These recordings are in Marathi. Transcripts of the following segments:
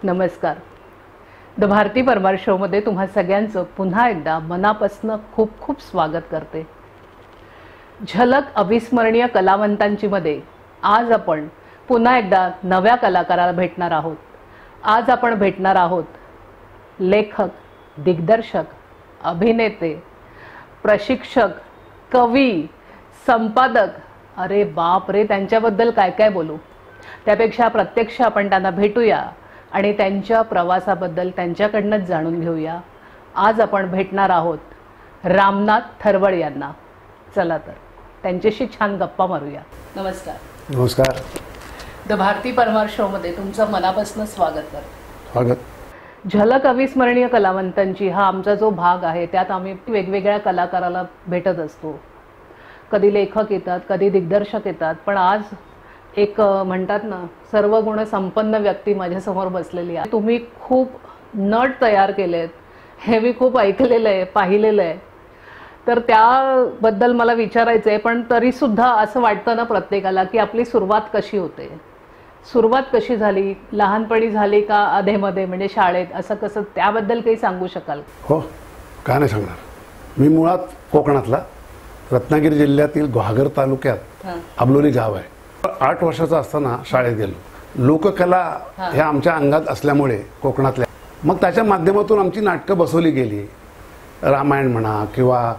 नमस्कार. द भारती परमार शोमध्ये तुम्हा सगळ्यांचं पुन्हा एकदा मनापासून खूप खूप स्वागत करते. झलक अविस्मरणीय कलावंतांची मध्ये आज आपण पुन्हा एकदा नव्या कलाकाराला भेटणार आहोत. आज आपण भेटणार आहोत लेखक, दिग्दर्शक, अभिनेते, प्रशिक्षक, कवी, संपादक. अरे बाप रे, त्यांच्याबद्दल काय काय बोलू. त्यापेक्षा प्रत्यक्ष आपण त्यांना भेटूया आणि त्यांच्या प्रवासाबद्दल त्यांच्याकडनंच जाणून घेऊया. आज आपण भेटणार आहोत रामनाथ थरवळ यांना. चला तर त्यांच्याशी छान गप्पा मारूया. नमस्कार. नमस्कार. द भारती परमार शोमध्ये तुमचं मनापासून स्वागत करते. स्वागत. झलक अविस्मरणीय कलावंतांची हा आमचा जो भाग आहे त्यात आम्ही वेगवेगळ्या कलाकाराला भेटत असतो. कधी लेखक येतात, कधी दिग्दर्शक येतात, पण आज एक म्हणतात ना सर्व गुण संपन्न व्यक्ती माझ्यासमोर बसलेली आहे. तुम्ही खूप नट तयार केलेत हे मी खूप ऐकलेलं आहे, पाहिलेलं आहे. तर त्याबद्दल मला विचारायचं आहे. पण तरीसुद्धा असं वाटतं ना प्रत्येकाला की आपली सुरुवात कशी होते, सुरुवात कशी झाली, लहानपणी झाली का अधेमध्ये, म्हणजे शाळेत, असं कसं, त्याबद्दल काही सांगू शकाल? हो, का नाही सांगणार. मी मुळात कोकणातला, रत्नागिरी जिल्ह्यातील गुहागर तालुक्यात आबलोली गाव आहे. 8 वर्षाचा असताना शाळेत गेलो. लोककला ह्या आमच्या अंगात असल्यामुळे कोकणातल्या, मग त्याच्या माध्यमातून आमची नाटकं बसवली गेली. रामायण म्हणा किंवा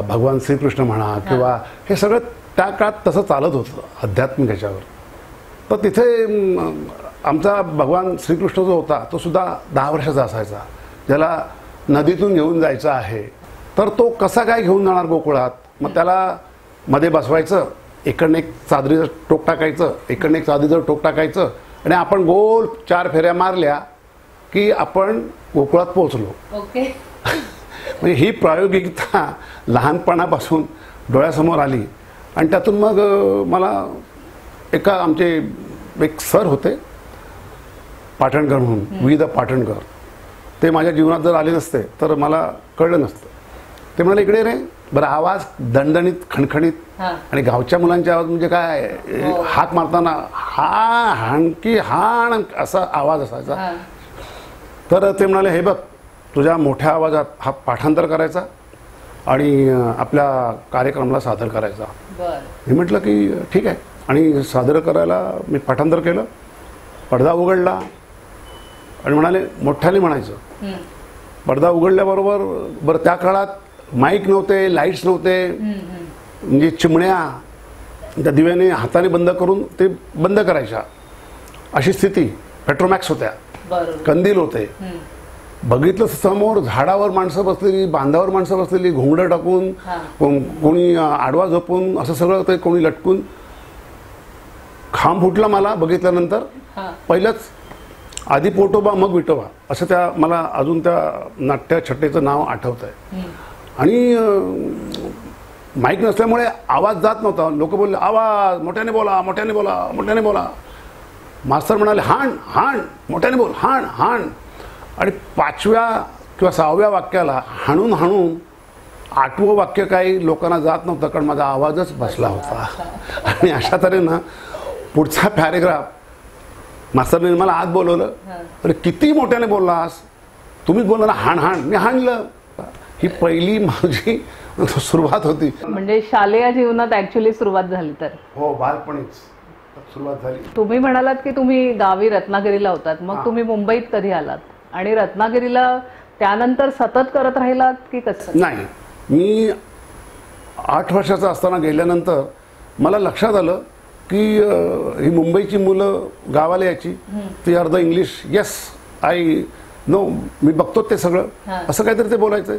भगवान श्रीकृष्ण म्हणा किंवा हे सगळं त्या काळात तसं चालत होतं आध्यात्मिक ह्याच्यावर. तर तिथे आमचा भगवान श्रीकृष्ण जो होता तो सुद्धा 10 वर्षाचा असायचा. ज्याला नदीतून घेऊन जायचं आहे, तर तो कसा काय घेऊन जाणार गोकुळात. मग त्याला मध्ये बसवायचं, इकडनं एक चादरीचं टोक टाकायचं, इकडनं एक चादरीचं टोक टाकायचं आणि आपण गोल 4 फेऱ्या मारल्या की आपण गोकुळात पोहोचलो. ओके. म्हणजे ही प्रायोगिकता लहानपणापासून डोळ्यासमोर आली. आणि त्यातून मग मला एका आमचे एक सर होते पाटणकर म्हणून, वि द पाटणकर. ते माझ्या जीवनात जर आले नसते तर मला कळलं नसतं. ते म्हणाले, इकडे रे, बरं आवाज दणदणीत, खणखणीत, आणि गावच्या मुलांचे आवाज म्हणजे काय, हाक मारताना हा हाणकी हाण असा आवाज असायचा. तर ते म्हणाले, हे बघ, तुझ्या मोठ्या आवाजात हा पाठांतर करायचा आणि आपल्या कार्यक्रमाला सादर करायचा. मी म्हटलं की ठीक आहे. आणि सादर करायला मी पाठांतर केलं. पडदा उघडला आणि म्हणाले मोठ्याने म्हणायचं. पडदा उघडल्याबरोबर, बरं त्या काळात माईक नव्हते, लाईट्स नव्हते, म्हणजे चिमण्या त्या दिव्याने हाताने बंद करून ते बंद करायच्या अशी स्थिती. पेट्रोमॅक्स होत्या, कंदील होते. बघितलं समोर झाडावर माणसं बसलेली, बांधावर माणसं बसलेली, घोंगडं टाकून, कोणी आडवा झोपून, असं सगळं ते कोणी लटकून. खांब फुटला मला बघितल्यानंतर. पहिलंच आधी पोटोबा मग विठोबा असं त्या मला अजून त्या नाट्य छट्टेचं नाव आठवत आहे. आणि माईक नसल्यामुळे आवाज जात नव्हता. लोक बोलले, आवाज मोठ्याने बोला, मोठ्याने बोला, मोठ्याने बोला. मास्तर म्हणाले, हाण हाण, मोठ्याने बोल, हाण हाण. आणि 5व्या किंवा 6व्या वाक्याला हाणून हाणून 8वं वाक्य काही लोकांना जात नव्हतं, कारण माझा आवाजच बसला होता. आणि अशा तऱ्हेनं पुढचा पॅरेग्राफ मास्तरने मला आत बोलवलं. अरे किती मोठ्याने बोललास, तुम्हीच बोलला ना, हाण हाण. मी हाणलं. ही पहिली माझी सुरुवात होती. म्हणजे शालेय जीवनात ऍक्च्युली सुरुवात झाली तर? हो, बालपणीच सुरुवात झाली. तुम्ही म्हणालात की तुम्ही गावी रत्नागिरीला होतात, मग तुम्ही मुंबईत कधी आलात आणि रत्नागिरीला त्यानंतर सतत करत राहिलात की कसं? नाही, मी 8 वर्षाचा असताना गेल्यानंतर मला लक्षात आलं की ही मुंबईची मुलं गावाला यायची, ती अर्ध इंग्लिश, येस आय नो, मी बघतो ते सगळं, असं काहीतरी ते बोलायचं.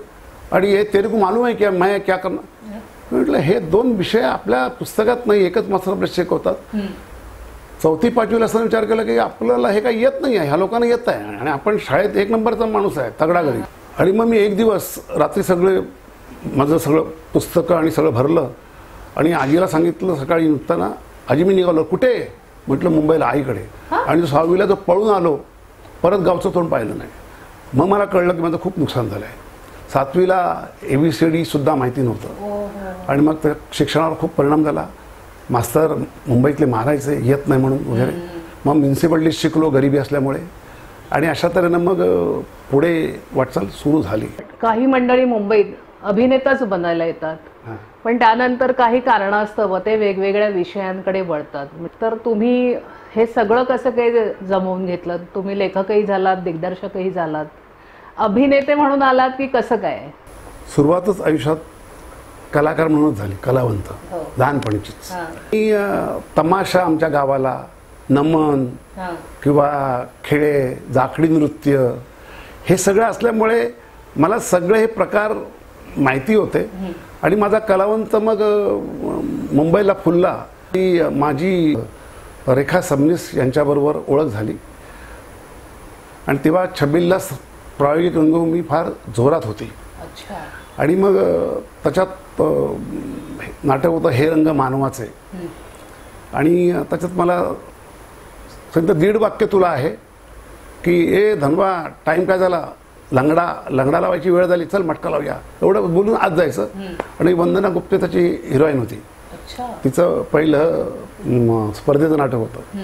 आणि हे तेरे को मालूम आहे क्या मैं क्या करणार. म्हटलं हे 2 विषय आपल्या पुस्तकात नाही, एकच मास्तर आपले शिकवतात. 4थी 5वीला असताना विचार केला की आपल्याला हे काही येत नाही आहे, ह्या लोकांना येत आहे आणि आपण शाळेत 1 नंबरचा माणूस आहे, तगडा घरी. आणि मग मी एक दिवस रात्री सगळे माझं सगळं पुस्तकं आणि सगळं भरलं आणि आजीला सांगितलं सकाळी निघताना, आजी मी निघालो. कुठे? म्हटलं मुंबईला, आईकडे. आणि 6वीला जो पळून आलो, परत गावचं तोंड पाहिलं नाही. मग मला कळलं की माझं खूप नुकसान झालं आहे. 7वीला ABCD सुद्धा माहिती नव्हतं आणि मग त्या शिक्षणावर खूप परिणाम झाला. मास्तर मुंबईतले मारायचे, येत नाही म्हणून वगैरे. मग म्युन्सिपॅलिटीत शिकलो गरिबी असल्यामुळे. आणि अशा तऱ्हेनं मग पुढे वाटचाल सुरू झाली. काही मंडळी मुंबईत अभिनेताच बनायला येतात, पण त्यानंतर काही कारणास्तव ते वेगवेगळ्या विषयांकडे वळतात. तर तुम्ही हे सगळं कसं काही जमवून घेतलं? तुम्ही लेखकही झालात, दिग्दर्शकही झालात, अभिनेते म्हणून आलात की कसं काय? सुरुवातच आयुष्यात कलाकार म्हणूनच झाली, कलावंत लहानपणीचीच. मी तमाशा आमच्या गावाला, नमन किंवा खेळे, जाखडी नृत्य हे सगळं असल्यामुळे मला सगळे हे प्रकार माहिती होते. आणि माझा कलावंत मग मुंबईला फुलला की माझी रेखा सबनीस यांच्याबरोबर ओळख झाली. आणि तेव्हा 26ला प्रायोगिक रंगभूमी फार जोरात होती. आणि मग त्याच्यात नाटक होतं हे रंग मानवाचे. आणि त्याच्यात मला फक्त 1.5 वाक्य तुला आहे की ए धनवा टाईम काय झाला, लंगडा लावायची वेळ झाली, चल मटका लावूया, एवढं बोलून आज जायचं. आणि वंदना गुप्ते त्याची हिरोईन होती. तिचं पहिलं स्पर्धेचं नाटक होतं.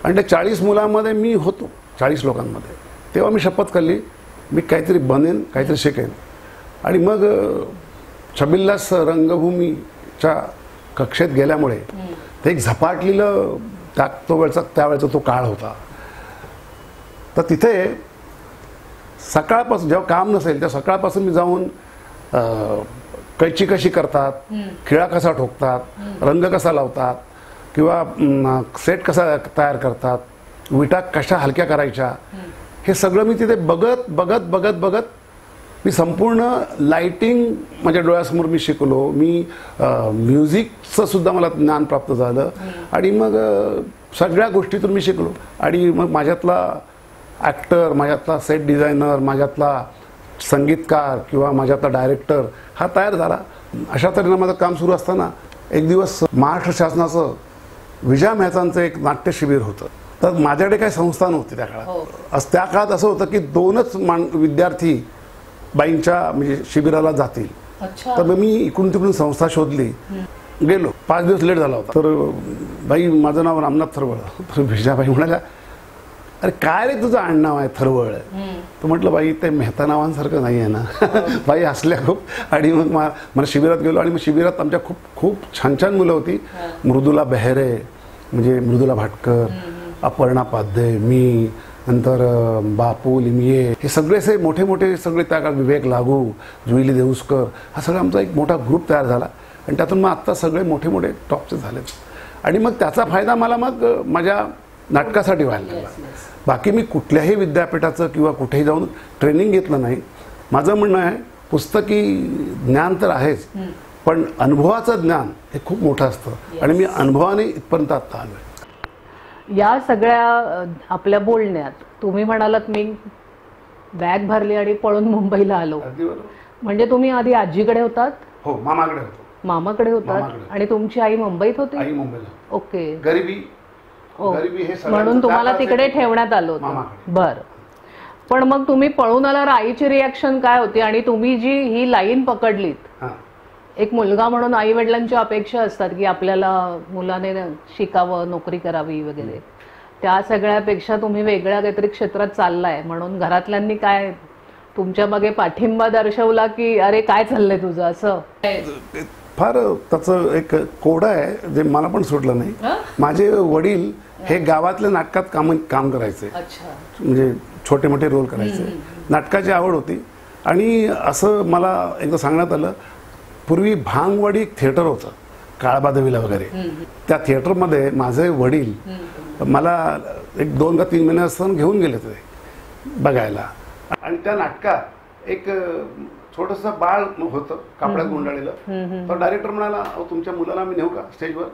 आणि त्या 40 मुलांमध्ये मी होतो, 40 लोकांमध्ये. तेव्हा मी शपथ खाल्ली मी काहीतरी बनेन, काहीतरी शिकेन. आणि मग 26 रंगभूमीच्या कक्षेत गेल्यामुळे ते एक झपाटलेलं त्यावेळेचा तो काळ होता. तर तिथे सकाळपासून जेव्हा काम नसेल त्या सकाळपासून मी जाऊन कैची कशी करतात, खिळा कसा ठोकतात, रंग कसा लावतात किंवा सेट कसा तयार करतात, विटा कशा हलक्या करायच्या, हे सगळं मी तिथे बघत मी संपूर्ण लाइटिंग माझ्या डोळ्यासमोर मी शिकलो. मी म्युझिकचं सुद्धा मला ज्ञान प्राप्त झालं. आणि मग सगळ्या गोष्टीतून मी शिकलो. आणि मग माझ्यातला ॲक्टर, माझ्यातला सेट डिझायनर, माझ्यातला संगीतकार किंवा माझ्यातला डायरेक्टर हा तयार झाला. अशा तऱ्हेनं माझं काम सुरू असताना एक दिवस महाराष्ट्र शासनाचं विजया मेहतांचं एक नाट्य शिबिर होतं. तर माझ्याकडे काही संस्था नव्हती त्या काळात. त्या काळात असं होतं की 2च विद्यार्थी बाईंच्या म्हणजे शिबिराला जातील. तर मग मी इकडून तिकडून संस्था शोधली, गेलो. 5 दिवस लेट झाला होता. तर बाई माझं नाव रामनाथ थरवळ. तर विजयाबाई म्हणाल्या अरे काय रे तुझं आडनाव आहे थरवळ. तर म्हटलं बाई ते मेहता नावांसारखं नाही आहे ना. बाई हसल्या खूप. आणि मग मला शिबिरात गेलो. आणि मग शिबिरात आमच्या खूप छान मुलं होती. मृदुला बेहरे म्हणजे मृदुला भाटकर, अपर्णा पाध्ये, मी, नंतर बापू लिमये, हे सगळे मोठे सगळे त्या काळात, विवेक लागू, जुईली देऊसकर, हा सगळा आमचा एक मोठा ग्रुप तयार झाला. आणि त्यातून मग आत्ता सगळे मोठे टॉपचे झालेत. आणि मग त्याचा फायदा मला मग माझ्या नाटकासाठी व्हायला लागला. बाकी मी कुठल्याही विद्यापीठाचं किंवा कुठेही जाऊन ट्रेनिंग घेतलं नाही. माझं म्हणणं आहे पुस्तकी ज्ञान तर आहेच, पण अनुभवाचं ज्ञान हे खूप मोठं असतं. आणि मी अनुभवाने इथपर्यंत आत्ता आलो आहे. या सगळ्या आपल्या बोलण्यात तुम्ही म्हणालात मी बॅग भरली आणि पळून मुंबईला आलो. म्हणजे तुम्ही आधी आजीकडे होतात? हो, मामाकडे होतो. मामाकडे होतात. आणि तुमची आई मुंबईत होती? आई मुंबईला. ओके. गरिबी म्हणून तुम्हाला तिकडे ठेवण्यात आलं होतं. बरं. पण मग तुम्ही पळून आल्यावर आईची रिॲक्शन काय होती? आणि तुम्ही जी ही लाईन पकडलीत, एक मुलगा म्हणून आई वडिलांच्या अपेक्षा असतात की आपल्याला मुलाने शिकावं, नोकरी करावी वगैरे, त्या सगळ्यापेक्षा तुम्ही वेगळ्या काहीतरी क्षेत्रात चाललाय म्हणून घरातल्यांनी काय तुमच्या मागे पाठिंबा दर्शवला की अरे काय चाललंय तुझं? असं फार त्याचं एक कोड आहे जे मला पण सुटलं नाही. माझे वडील हे गावातल्या नाटकात काम करायचे, म्हणजे छोटे मोठे रोल करायचे. नाटकाची आवड होती. आणि असं मला एकदा सांगण्यात आलं, पूर्वी भांगवाडी एक थिएटर होतं काळबादेवीला वगैरे. त्या थिएटरमध्ये माझे वडील मला एक 2 का 3 महिने असताना घेऊन गेले ते बघायला. आणि त्या नाटकात एक छोटंसं बाळ होतं कापड्यात गुंडाळलेलं. तर डायरेक्टर म्हणाला तुमच्या मुलाला मी नेऊ का स्टेजवर?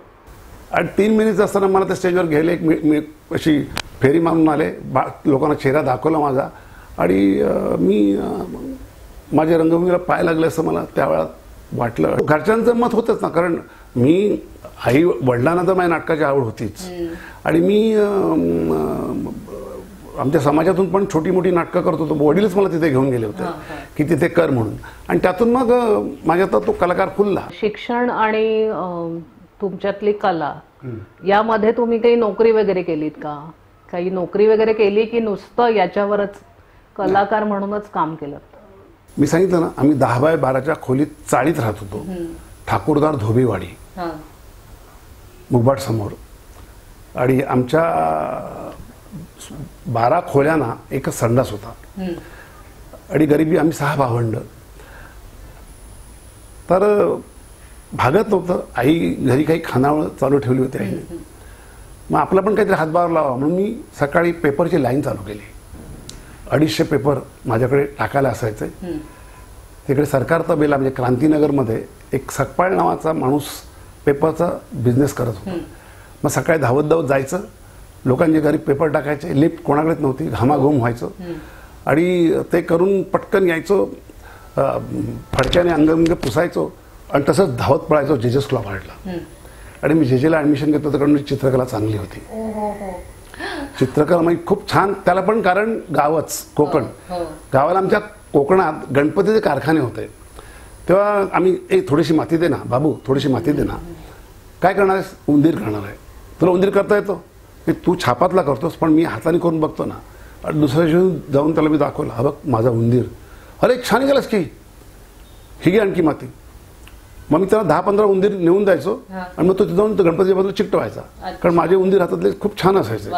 आणि 3 मिनिट असताना मला त्या स्टेजवर घ्यायला मी अशी फेरी मारून आले. लोकांना चेहरा दाखवला माझा. आणि मी माझ्या रंगभूमीला पाय लागले असं मला त्यावेळेला वाटलं. घरच्यांचं मत होतंच ना, कारण मी आई वडिलांना तर माझ्या नाटकाची आवड होतीच. आणि मी आमच्या समाजातून पण छोटी मोठी नाटकं करत होतो. वडीलच मला तिथे घेऊन गेले होते की तिथे कर म्हणून. आणि त्यातून मग माझ्यात तो कलाकार फुलला. शिक्षण आणि तुमच्यातली कला यामध्ये तुम्ही काही नोकरी वगैरे केलीत का? काही नोकरी वगैरे केली की नुसतं याच्यावरच कलाकार म्हणूनच काम केलं? मी सांगितलं ना, आम्ही 10x12च्या खोलीत चाळीत राहत होतो, ठाकूरदार धोबीवाडी मुगबाट समोर. आणि आमच्या 12 खोल्यांना एकच संडास होता. आणि गरिबी, आम्ही 6 भावंड. तर भागत नव्हतं. आई घरी काही खानावळ चालू ठेवली होती आईने. मग आपला पण काहीतरी हातभार लावा म्हणून मी सकाळी पेपरची लाईन चालू केली. 250 पेपर माझ्याकडे टाकायला असायचे. तिकडे सरकारचा बेला म्हणजे क्रांतीनगरमध्ये एक सकपाळ नावाचा माणूस पेपरचा बिझनेस करत होता. मग सकाळी धावत जायचं, लोकांच्या घरी पेपर टाकायचे. लिफ्ट कोणाकडेच नव्हती, घामाघूम व्हायचं आणि ते करून पटकन यायचो, फडक्याने अंग पुसायचो आणि तसंच धावत पळायचो जेजेस क्लब आर्टला. आणि मी जेजेला ॲडमिशन घेतलं कारण चित्रकला चांगली होती. चित्रकला म्हणजे खूप छान. त्याला पण कारण गावच कोकण. गावाला आमच्या कोकणात गणपतीचे कारखाने होते. तेव्हा आम्ही थोडीशी माती दे ना बाबू, थोडीशी माती दे ना. काय करणार आहेस? उंदीर करणार आहे. तुला उंदीर करता येतो? की तू छापातला करतोस पण मी हाताने करून बघतो ना. आणि दुसऱ्या दिवशी जाऊन त्याला मी दाखवलं, हा बघ माझा उंदीर. अरे छान केलंस की, ही घे आणखी माती. मग मी त्याला 10-15 उंदीर नेऊन द्यायचो आणि मग तो तिथे जाऊन गणपतीच्या बाजूला चिकटवायचा. कारण माझे उंदीर हातातले खूप छान असायचे.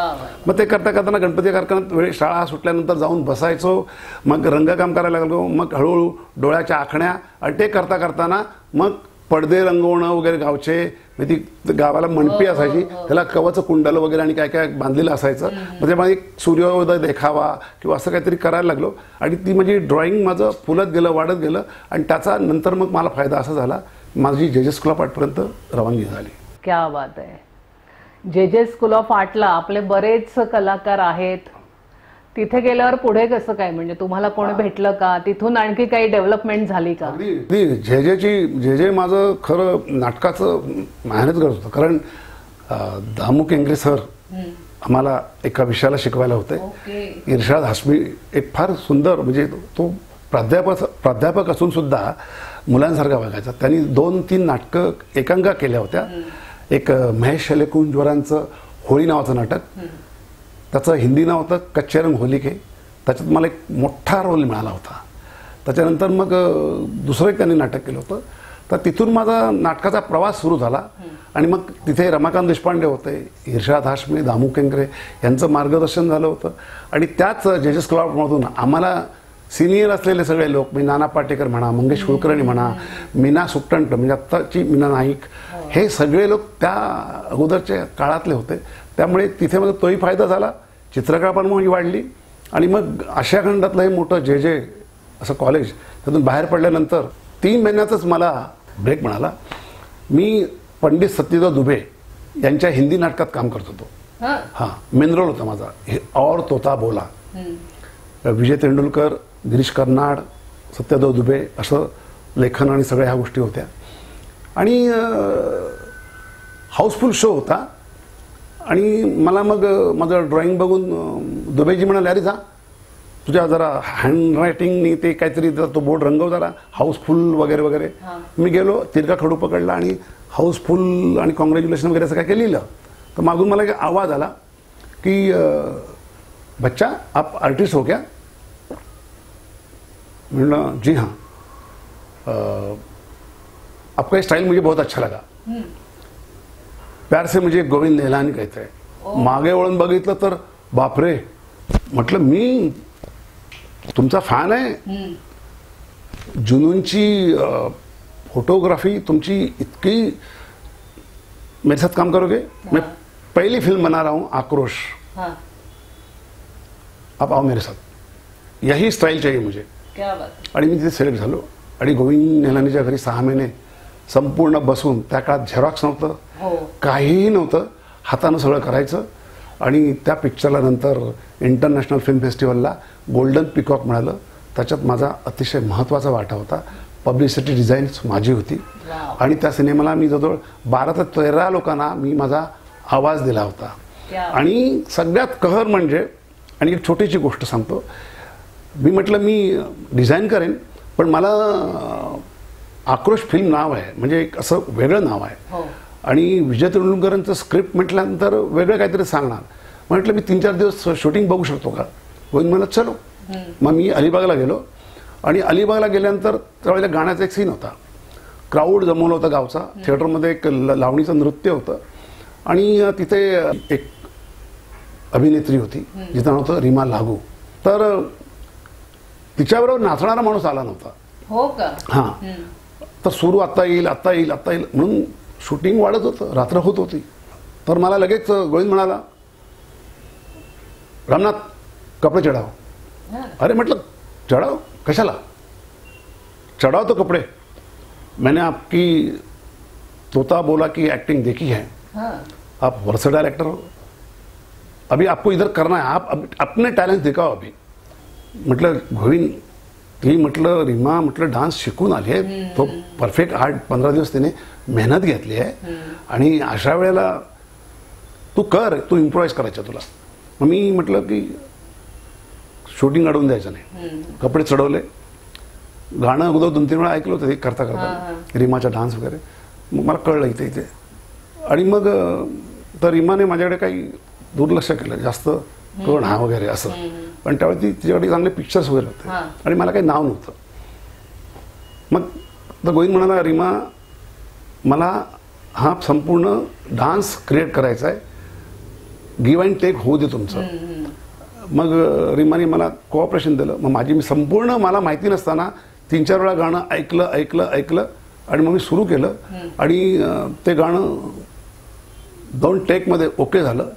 मग ते करता करताना गणपती कारखान्यात वेळ शाळा सुटल्यानंतर जाऊन बसायचो. मग रंगकाम करायला लागलो. मग हळूहळू डोळ्याच्या आखण्या आणि ते करता करताना मग पडदे रंगवणं वगैरे गावचे. ती गावाला मंडपी असायची, त्याला कवच कुंडल वगैरे आणि काय काय बांधलेलं असायचं. म्हणजे मला एक सूर्योदय देखावा किंवा असं काहीतरी करायला लागलो. आणि ती म्हणजे ड्रॉइंग माझं फुलत गेलं, वाढत गेलं. आणि त्याचा नंतर मग मला फायदा असा झाला, माझी जेजेस स्कूल ऑफ आर्टपर्यंत रवानगी झाली. क्या बात आहे. जेजेस स्कूल ऑफ आर्टला आपले बरेच कलाकार आहेत. तिथे गेल्यावर पुढे कसं काय, म्हणजे तुम्हाला कोणी भेटलं का? तिथून आणखी काही डेव्हलपमेंट झाली का? जे माझं खरं नाटकाचं मेहनत करत होतं. कारण दामू केंगरे सर आम्हाला एका विषयाला शिकवायला होते. इर्शाद हाशमी एक फार सुंदर, म्हणजे तो प्राध्यापक असून सुद्धा मुलांसारखा वागायचा. त्यांनी 2-3 नाटकं एकांका केल्या होत्या. एक महेश शेलेकुंजवरांचं होळी नावाचं नाटक, त्याचं हिंदी नाव होतं कच्चे रंग होली के. त्याच्यात मला एक मोठा रोल मिळाला होता. त्याच्यानंतर मग दुसरं एक त्यांनी नाटक केलं होतं. तर तिथून माझा नाटकाचा प्रवास सुरू झाला. आणि मग तिथे रमाकांत देशपांडे होते, इर्शाद हाशमी, दामू केंगरे यांचं मार्गदर्शन झालं होतं. आणि त्याच जेजेस क्लबमधून आम्हाला सिनियर असलेले सगळे लोक, म्हणजे नाना पाटेकर म्हणा, मंगेश कुलकर्णी म्हणा, मीना सुकटंट म्हणजे आत्ताची मीना नाईक, हे सगळे लोक त्या अगोदरच्या काळातले होते. त्यामुळे तिथे मला तोही फायदा झाला. चित्रकला पण माझी वाढली. आणि मग आशिया खंडातलं हे मोठं जे असं कॉलेज, त्यातून बाहेर पडल्यानंतर 3 महिन्यातच मला ब्रेक मिळाला. मी पंडित सत्यदेव दुबे यांच्या हिंदी नाटकात काम करत होतो. हां, मेन रोल होता माझा, हे और तोता बोला. विजय तेंडुलकर, गिरीश कर्नाड, सत्यदेव दुबे असं लेखन आणि सगळ्या ह्या गोष्टी होत्या. आणि हाऊसफुल शो होता. आणि मला मग माझं ड्रॉइंग बघून दुबेजी म्हणाले, अरे जा तुझ्या जरा हँडरायटिंगनी ते काहीतरी तो बोर्ड रंगव जरा, हाऊसफुल वगैरे वगैरे. मी गेलो, तिरका खडू पकडला आणि हाऊसफुल आणि कॉंग्रॅच्युलेशन वगैरे असं काय काय लिहिलं. तर मागून मला एक आवाज आला की बच्चा आप आर्टिस्ट हो क्या? म्हणलं जी हाँ. आपका स्टाइल मुझे बहुत अच्छा लगा. प्यार से मुझे गोविंद नेहलानी कहते हैं. मागे वळून बघितलं तर बापरे, म्हटलं मी तुमचा फॅन आहे. जुनूनची फोटोग्राफी तुमची इतकी, मेरे साथ काम करोगे? मैं पहली फिल्म बना रहा हूँ आक्रोश, आप आओ मेरे साथ, यही स्टाईल चाहिए मुझे. आणि मी तिथे सिलेक्ट झालो. आणि गोविंद नेहलानीच्या घरी 6 महिने संपूर्ण बसून, त्या काळात झेरॉक्स नव्हतं, काहीही नव्हतं, हातानं सगळं करायचं. आणि त्या पिक्चरला नंतर इंटरनॅशनल फिल्म फेस्टिवलला गोल्डन पिकॉक मिळालं. त्याच्यात माझा अतिशय महत्त्वाचा वाटा होता. पब्लिसिटी डिझाईन्स माझी होती. आणि त्या सिनेमाला मी जवळजवळ 12 ते 13 लोकांना मी माझा आवाज दिला होता. आणि सगळ्यात कहर म्हणजे, आणि एक छोटीशी गोष्ट सांगतो, मी म्हटलं मी डिझाईन करेन पण मला आक्रोश फिल्म नाव आहे, म्हणजे एक असं वेगळं नाव आहे. आणि विजय तेंडुलकरांचं स्क्रिप्ट म्हटल्यानंतर वेगळं काहीतरी सांगणार. म्हटलं मी 3-4 दिवस शूटिंग बघू शकतो का? गोविंद म्हणला चलो. मग मी अलिबागला गेलो आणि अलिबागला गेल्यानंतर त्यावेळेला गाण्याचा एक सीन होता. क्राऊड जमवलं होतं गावचा. थिएटरमध्ये एक लावणीचं नृत्य होतं आणि तिथे एक अभिनेत्री होती जिचं नाव होतं रीमा लागू. तर तिच्याबरोबर नाचणारा माणूस आला नव्हता. हो का? हां. तर सुरू आता येईल आता येईल आता येईल म्हणून शूटिंग वाढत होतं. रात्र होत होती. तर मला लगेच गोविंद म्हणाला, रामनाथ कपडे चढाव. अरे म्हटलं चढ़ाओ कशाला? चढ़ाओ तो कपड़े. मैंने आपकी तोता बोला की एक्टिंग देखी है. आप वर्सेटाइल एक्टर हो. अभी आपको इधर करना है. आप अपने टैलेंट दिखाओ अभी. म्हटलं गोविंद ती म्हटलं रीमा म्हटलं डान्स शिकून आली आहे. तो परफेक्ट 8-15 दिवस तिने मेहनत घेतली आहे आणि अशा वेळेला तू कर, तू इम्प्रोवाइज करायचं तुला. मग मी म्हटलं की शूटिंग अडवून द्यायचं नाही. कपडे चढवले. गाणं अगोदर 2-3 वेळा ऐकलं होतं ते करता करता रीमाचा डान्स वगैरे. मग मला कळलं इथे आणि मग तर रीमाने माझ्याकडे काही दुर्लक्ष केलं जास्त कोण हा वगैरे असं. पण त्यावेळी तिच्याकडे चांगले पिक्चर्स वगैरे होते आणि मला काही नाव नव्हतं. मग तर गोविंद म्हणाला रीमा मला हा संपूर्ण डान्स क्रिएट करायचा आहे. गिव्ह अँड टेक होऊ दे तुमचं. मग रीमाने मला कोऑपरेशन दिलं. मग माझी मी संपूर्ण मला माहिती नसताना 3-4 वेळा गाणं ऐकलं आणि मग मी सुरू केलं आणि ते गाणं 2 टेकमध्ये ओके झालं.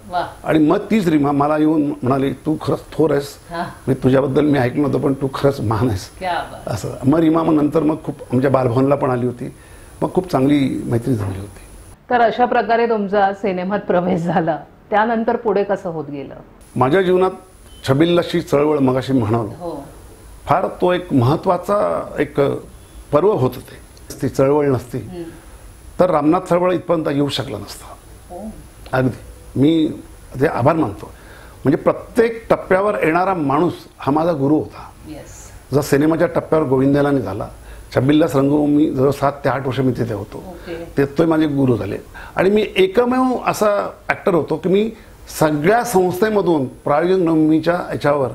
आणि मग तीच रीमा मला येऊन म्हणाली तू खरंच थोर आहेस. मी तुझ्याबद्दल मी ऐकलं नव्हतं पण तू खरंच महान आहेस असं. मग रीमा मग नंतर मग खूप आमच्या बालभवनला पण आली होती. मग खूप चांगली मैत्री झाली होती. तर अशा प्रकारे तुमचा सिनेमात प्रवेश झाला. त्यानंतर पुढे कसं होत गेलं? माझ्या जीवनात छबिल्लाची चळवळ मगाशी म्हणालो फार तो एक महत्वाचा एक पर्व होत होते. ती चळवळ नसती तर रामनाथ चळवळ इथपर्यंत येऊ शकला नसता. अगदी मी ते आभार मानतो. म्हणजे प्रत्येक टप्प्यावर येणारा माणूस हा माझा गुरु होता. जर सिनेमाच्या टप्प्यावर गोविंदालाने झाला. छबिल्लास रंगभूमी जवळ 7 ते 8 वर्ष मी तिथे होतो. ते माझे गुरु झाले. आणि मी एकमेव असा ॲक्टर होतो की मी सगळ्या संस्थेमधून प्रायोजक नवमीच्या याच्यावर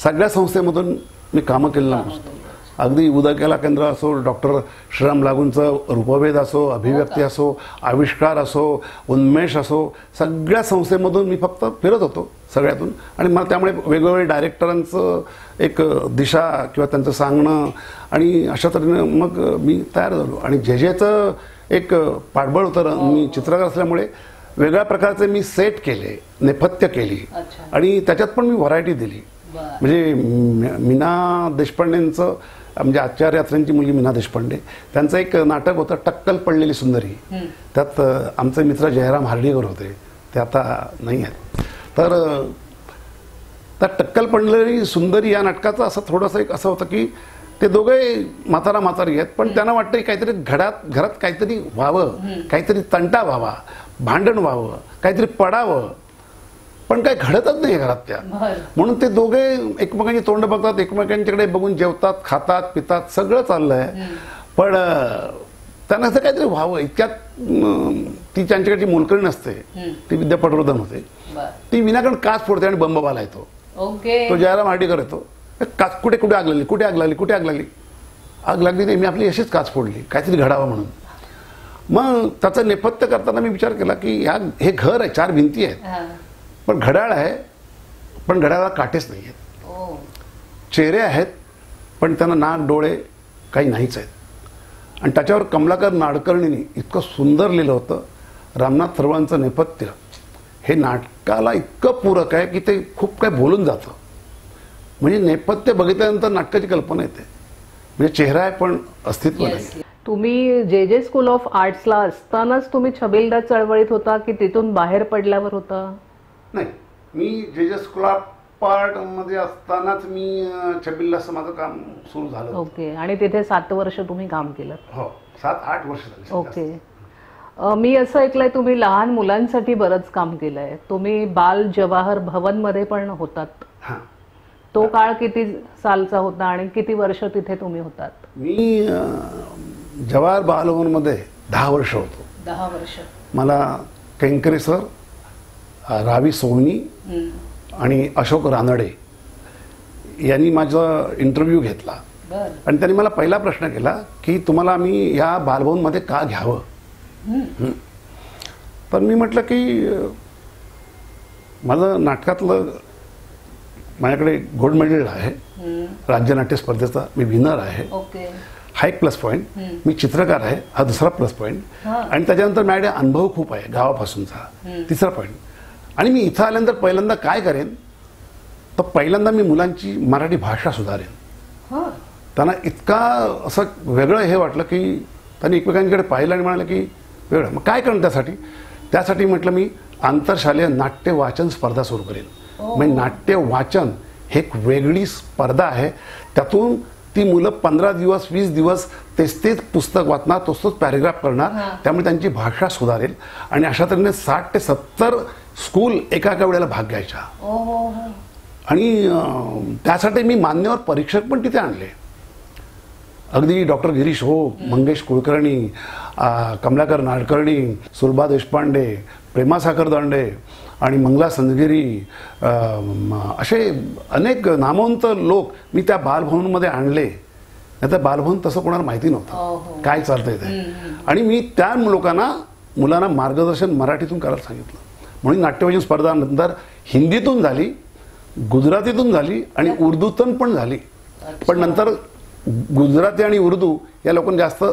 सगळ्या संस्थेमधून मी कामं केलेलं नसतो. अगदी उदय केंद्र असो, डॉक्टर श्रीराम लागूंचं रूपभेद असो, अभिव्यक्ती असो, आविष्कार असो, उन्मेष असो, सगळ्या संस्थेमधून मी फक्त फिरत होतो सगळ्यातून. आणि मला त्यामुळे वेगवेगळ्या डायरेक्टरांचं एक दिशा किंवा त्यांचं सांगणं आणि अशा तऱ्हेनं मग मी तयार झालो. आणि जेचं एक पाठबळ होतं. मी चित्रकार असल्यामुळे वेगळ्या प्रकारचे मी सेट केले, नेपथ्य केली आणि त्याच्यात पण मी व्हरायटी दिली. म्हणजे मीना देशपांडेंचं म्हणजे आचार्य यात्रेंची मुलगी मीना देशपांडे त्यांचं एक नाटक होतं टक्कल पडलेली सुंदरी. त्यात आमचे मित्र जयराम हार्डीकर होते. ते आता नाही आहेत. तर त्या टक्कल पडलेली सुंदरी या नाटकाचं असं थोडंसं एक असं होतं की ते दोघे म्हातारी आहेत पण त्यांना वाटतं की काहीतरी घरात काहीतरी व्हावं, काहीतरी तंटा व्हावा, भांडण व्हावं, काहीतरी पडावं. पण काही घडतच नाही घरात त्या. म्हणून ते दोघे एकमेकांची तोंड बघतात, एकमेकांच्याकडे बघून जेवतात, खातात, पितात, सगळं चाललंय. पण त्यांना असं काहीतरी व्हावं इतक्यात ती त्यांच्याकडची मोलकरी नसते. ती विद्या पटवर्धन होते. ती विनाकारण काच फोडते आणि बंबबाला येतो. तो जयराम हार्डीकर येतो. काच कुठे आग लागली, कुठे आग लागली. आग लागली नाही, मी आपली अशीच काच फोडली काहीतरी घडावं म्हणून. मग त्याचं नेपथ्य करताना मी विचार केला की हे घर आहे, 4 भिंती आहेत पण घड्याळ आहे पण घड्याळाला काटेच नाही आहेत. चेहरे आहेत पण त्यांना नाक डोळे काही नाहीच आहेत. आणि त्याच्यावर कमलाकर नाडकर्णींनी इतकं सुंदर लिहिलं होतं. रामनाथ चळवळांचं नेपथ्य हे नाटकाला इतकं पूरक आहे की ते खूप काय बोलून जातं. म्हणजे नेपथ्य बघितल्यानंतर नाटकाची कल्पना येते. म्हणजे चेहरा आहे पण अस्तित्व नाही. तुम्ही जे स्कूल ऑफ आर्ट्सला असतानाच तुम्ही छबिलदार चळवळीत होता की तिथून बाहेर पडल्यावर होता? नाही, मी जे स्कूल ऑफ आर्ट मध्ये असतानाच मी छबिल्लाचं माझं काम सुरू झालं. ओके. आणि तिथे 7 वर्ष तुम्ही काम केलं? हो, 7-8 वर्ष झाली. ओके. मी असं ऐकलंय तुम्ही लहान मुलांसाठी बरंच काम केलंय. तुम्ही बाल जवाहर भवन मध्ये पण होतात. तो काळ किती सालचा होता आणि किती वर्ष तिथे तुम्ही होतात? मी जवाहर बालभवन मध्ये 10 वर्ष होतो. 10 वर्ष. मला केंकरे सर रावी सोवनी आणि अशोक रानडे यांनी माझा इंटरव्ह्यू घेतला आणि त्यांनी मला पहिला प्रश्न केला की तुम्हाला आम्ही या बालभवनमध्ये का घ्यावं. तर मी म्हटलं की माझं नाटकातलं माझ्याकडे गोल्ड मेडल आहे, राज्य नाट्य स्पर्धेचा मी विनर आहे, हा एक प्लस पॉईंट. मी चित्रकार आहे, हा दुसरा प्लस पॉईंट. आणि त्याच्यानंतर माझ्याकडे अनुभव खूप आहे गावापासूनचा, तिसरा पॉईंट. आणि मी इथं आल्यानंतर पहिल्यांदा काय करेन तर पहिल्यांदा मी मुलांची मराठी भाषा सुधारेन. त्यांना इतका असं वेगळं हे वाटलं की त्यांनी एकमेकांकडे पाहिलं आणि म्हणाले की वेगळं. मग काय करणं त्यासाठी म्हटलं मी आंतरशालेय नाट्य वाचन स्पर्धा सुरू करेन. म्हणजे नाट्य वाचन हे एक वेगळी स्पर्धा आहे. त्यातून ती मुलं 15 दिवस 20 दिवस तेच पुस्तक वाचणार, तोच पॅरेग्राफ करणार. त्यामुळे त्यांची भाषा सुधारेल. आणि अशा तऱ्हेने 60 ते 70 स्कूल एका वेळेला भाग घ्यायच्या. आणि त्यासाठी मी मान्यवर परीक्षक पण तिथे आणले. अगदी डॉक्टर गिरीश हो, मंगेश कुलकर्णी, कमलाकर नाडकर्णी, सुलभा देशपांडे, प्रेमा साखरदांडे आणि मंगला संजगिरी, असे अनेक नामवंत लोक मी त्या बालभवनमध्ये आणले. नाही तर बालभवन तसं कोणाला माहिती नव्हतं काय चालतंय ते. आणि मी त्या मुलांना मार्गदर्शन मराठीतून करायला सांगितलं. म्हणून नाट्यवाचन स्पर्धा नंतर हिंदीतून झाली, गुजरातीतून झाली आणि उर्दूतून पण झाली. पण नंतर गुजराती आणि उर्दू या लोकांनी जास्त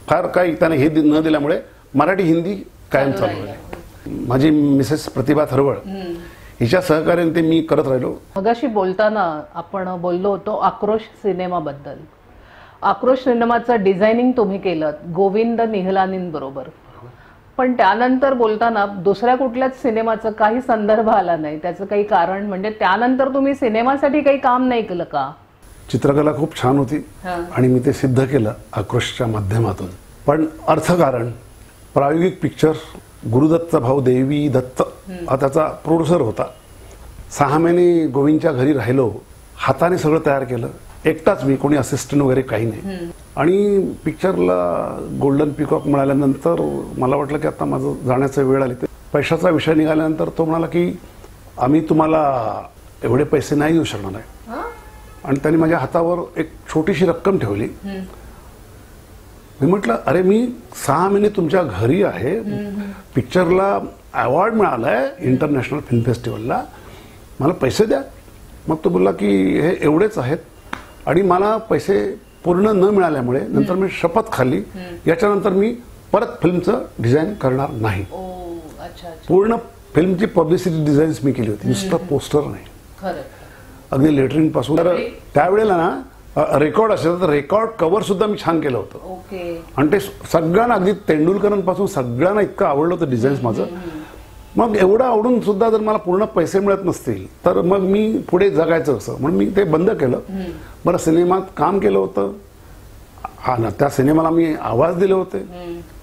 फार काही त्याने हे न दिल्यामुळे मराठी हिंदी कायम चालू आहे. माझी मिसेस प्रतिभा थरवळ हिच्या सहकार्याने ते मी करत राहिलो. मगाशी बोलताना आपण बोललो होतो आक्रोश सिनेमाबद्दल. आक्रोश सिनेमाचं डिझायनिंग तुम्ही केलं गोविंद निहलानींबरोबर. पण त्यानंतर बोलताना दुसऱ्या कुठल्याच सिनेमाचा काही संदर्भ आला नाही. त्याचं काही कारण म्हणजे त्यानंतर तुम्ही सिनेमासाठी काही काम नाही केलं का? चित्रकला खूप छान होती आणि मी ते सिद्ध केलं आक्रोशच्या माध्यमातून. पण अर्थकारण प्रायोगिक पिक्चर गुरुदत्त भाऊ देवी दत्त हा त्याचा प्रोड्युसर होता. 6 महिने गोविंदच्या घरी राहिलो, हाताने सगळं तयार केलं एकटाच मी, कोणी असिस्टंट वगैरे काही नाही. आणि पिक्चरला गोल्डन पिकॉक मिळाल्यानंतर मला वाटलं की आता माझं जाण्याचा वेळ आली. ते पैशाचा विषय निघाल्यानंतर तो म्हणाला की आम्ही तुम्हाला एवढे पैसे नाही देऊ शकणार आहे. आणि त्यांनी माझ्या हातावर एक छोटीशी रक्कम ठेवली. मी म्हटलं अरे मी 6 महिने तुमच्या घरी आहे, पिक्चरला अवॉर्ड मिळालाय इंटरनॅशनल फिल्म फेस्टिवलला, मला पैसे द्या. मग तो बोलला की हे एवढेच आहेत. आणि मला पैसे पूर्ण न मिळाल्यामुळे नंतर मी शपथ खाल्ली याच्यानंतर मी परत फिल्मचं डिझाईन करणार नाही. पूर्ण फिल्मची पब्लिसिटी डिझाईन्स मी केली होती, नुसतं पोस्टर नाही, अगदी लेटरिंग पासून. तर त्यावेळेला ना रेकॉर्ड असेल तर रेकॉर्ड कव्हर सुद्धा मी छान केलं होतं. आणि ते सगळ्यांना अगदी तेंडुलकरांपासून सगळ्यांना इतकं आवडलं होतं डिझाईन्स माझं. मग एवढं आवडून सुद्धा जर मला पूर्ण पैसे मिळत नसतील तर मग मी पुढे जगायचं असं म्हणून मी ते बंद केलं. बरं सिनेमात काम केलं होतं, हा ना त्या सिनेमाला मी आवाज दिले होते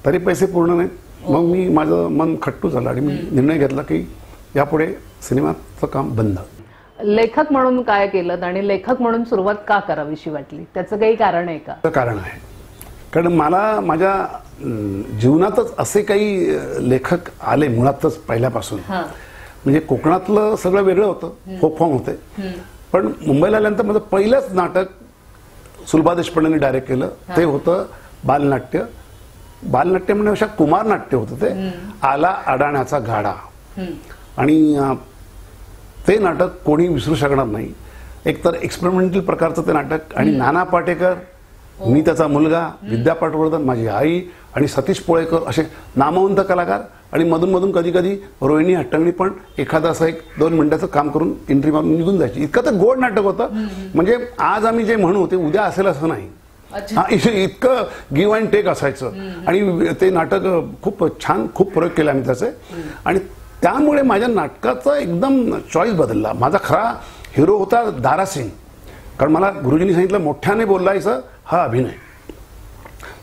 तरी पैसे पूर्ण नाहीत. मग मी माझं मन खट्टू झालं आणि मी निर्णय घेतला की यापुढे सिनेमाचं काम बंद. लेखक म्हणून काय केलं आणि लेखक म्हणून सुरुवात का करावीशी वाटली, त्याचं काही कारण आहे का? कारण आहे, कारण मला माझ्या जीवनातच असे काही लेखक आले मुळातच पहिल्यापासून. म्हणजे कोकणातलं सगळं वेगळं होतं, फोक फॉर्म होते. पण मुंबईला आल्यानंतर माझं पहिलंच नाटक सुलभा देशपांडेंनी डायरेक्ट केलं ते होतं बालनाट्य. बालनाट्य म्हणजे कुमार नाट्य होतं ते, आला अडाण्याचा गाडा. आणि ते नाटक कोणी विसरू शकणार नाही. एकतर एक्सपेरिमेंटल प्रकारचं ते नाटक. आणि नाना पाटेकर, मी त्याचा मुलगा, विद्या पाटवर्धन माझी आई आणि सतीश पोळेकर असे नामवंत कलाकार. आणि मधून मधून कधी कधी रोहिणी हट्टंगडी पण एखादा असं 1-2 मिनिटाचं काम करून एंट्री मारून निघून जायची. इतकं तर गोड नाटक होतं. म्हणजे आज आम्ही जे म्हणू ते उद्या असेल असं नाही, इतकं गिव्ह अँड टेक असायचं. आणि ते नाटक खूप छान, खूप प्रयोग केले आम्ही त्याचे. आणि त्यामुळे माझ्या नाटकाचा एकदम चॉईस बदलला. माझा खरा हिरो होता दारासिंग, कारण मला गुरुजींनी सांगितलं मोठ्याने बोलायचं हा अभिनय.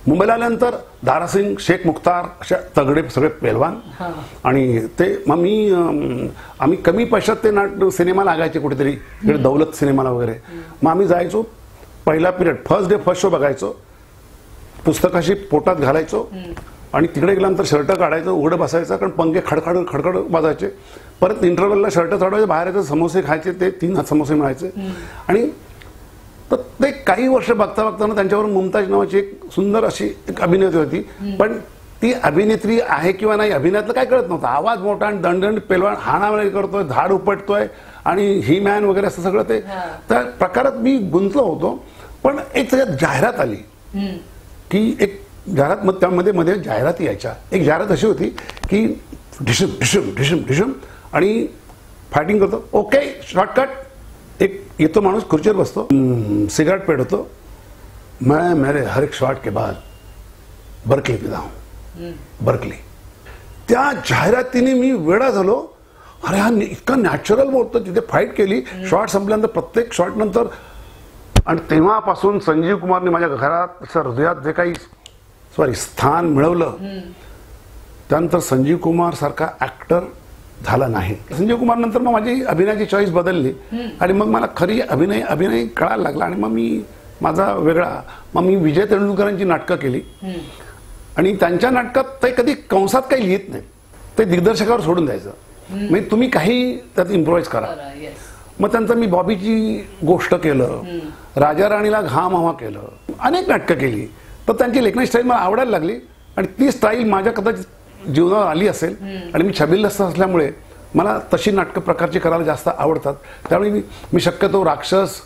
मुंबईला आल्यानंतर दारासिंग, शेख मुख्तार अशा तगडे सगळे पेलवान. आणि ते मग आम्ही कमी पैशात ते सिनेमा लागायचे कुठेतरी दौलत सिनेमाला वगैरे. मग आम्ही जायचो, पहिला period first day first show बघायचो, पुस्तकाशी पोटात घालायचो, आणि तिकडे गेल्यानंतर शर्ट काढायचं, उघडं बसायचं, कारण पंखे खडखड खडखड वाजायचे. परत इंटरव्हलला शर्ट चढवायचे, बाहेर यायचं, समोसे खायचे, ते 3 समोसे मिळायचे. आणि तर ते काही वर्ष बघता बघताना त्यांच्यावर मुमताज नावाची एक सुंदर अशी एक अभिनेत्री होती. पण ती अभिनेत्री आहे किंवा नाही अभिनयातलं काय कळत नव्हतं. आवाज मोठा आणि दंडदंड पेलवान हाणामारी करतोय, झाड उपटतोय आणि ही मॅन वगैरे असं सगळं ते त्या प्रकारात मी गुंतलो होतो. पण एक त्याच्यात जाहिरात आली की एक जाहिरात, मग त्यामध्ये मध्ये जाहिराती यायच्या. एक जाहिरात अशी होती की ढिशम ढिशम ढिशम ढिशम आणि फायटिंग करतो, ओके शॉर्टकट. एक येतो माणूस खुर्चीवर बसतो, सिगारेट पेटवतो, मैं मेरे हर एक शॉट के बाद बर्कली पिता हूं, बर्कली. त्या जाहिरातीने मी वेडा झालो. अरे हा इतका नॅचरल बोलतो. तिथे फाईट केली, शॉट संपल्यानंतर प्रत्येक शॉट नंतर. आणि तेव्हापासून संजीव कुमारने माझ्या घरात हृदयात जे काही स्थान मिळवलं, त्यानंतर संजीव कुमार सारखा ऍक्टर झाला नाही. संजीव कुमार नंतर मग माझी अभिनयाची चॉईस बदलली आणि मग मला खरी अभिनय कळायला लागला. आणि मग मी माझा वेगळा, मग मी विजय तेंडुलकरांची नाटकं केली आणि त्यांच्या नाटकात ते कधी कंसात काही लिहित नाही, ते दिग्दर्शकावर सोडून द्यायचं. म्हणजे तुम्ही काही त्यात इम्प्रोवाइज करा. मग त्यांचं मी बॉबीची गोष्ट केलं, राजा राणीला घाम हवा केलं, अनेक नाटकं केली. तर त्यांची लेखनाची स्टाईल मला आवडायला लागली आणि ती स्टाईल माझ्या कदाचित जीवनावर आली असेल. आणि मी छबिलस्त असल्यामुळे मला तशी नाटकं प्रकारची करायला जास्त आवडतात. त्यामुळे मी शक्यतो राक्षस,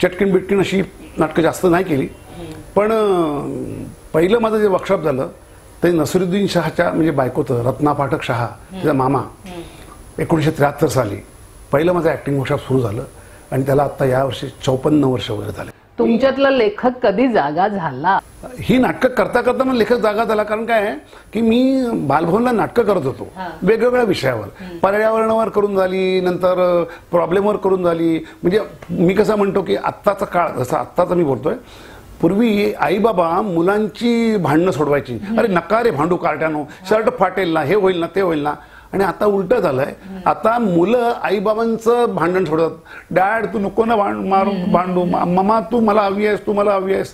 चटकीण बिटकीण अशी नाटकं जास्त नाही केली. पण पहिलं माझं जे वर्कशॉप झालं ते नसिरुद्दीन शहाच्या म्हणजे बायकोचं, रत्ना पाठक शहा, तिचा मामा, 1973 साली पहिलं माझं ऍक्टिंग वर्कशॉप सुरू झालं. आणि त्याला आता यावर्षी 54 वर्ष वगैरे झाले. तुमच्यातला लेखक कधी जागा झाला? ही नाटकं करता करता मग लेखक जागा झाला. कारण काय आहे की मी बालभवनला नाटकं करत होतो वेगवेगळ्या विषयावर. पर्यावरणावर करून झाली, नंतर प्रॉब्लेमवर करून झाली. म्हणजे मी कसं म्हणतो की आत्ताचा काळ, जसं आत्ताचा मी बोलतोय, पूर्वी आई बाबा मुलांची भांडणं सोडवायची. अरे नका रे भांडू कार्ट्यानो, शर्ट फाटेल ना, हे होईल ना, ते होईल ना. आणि आता उलट झालंय. आता मुलं आईबाबांचं भांडण सोडतात. डॅड तू नको ना भांडू, मम्मा तू मला हवी आहेस, तू मला हवी आहेस.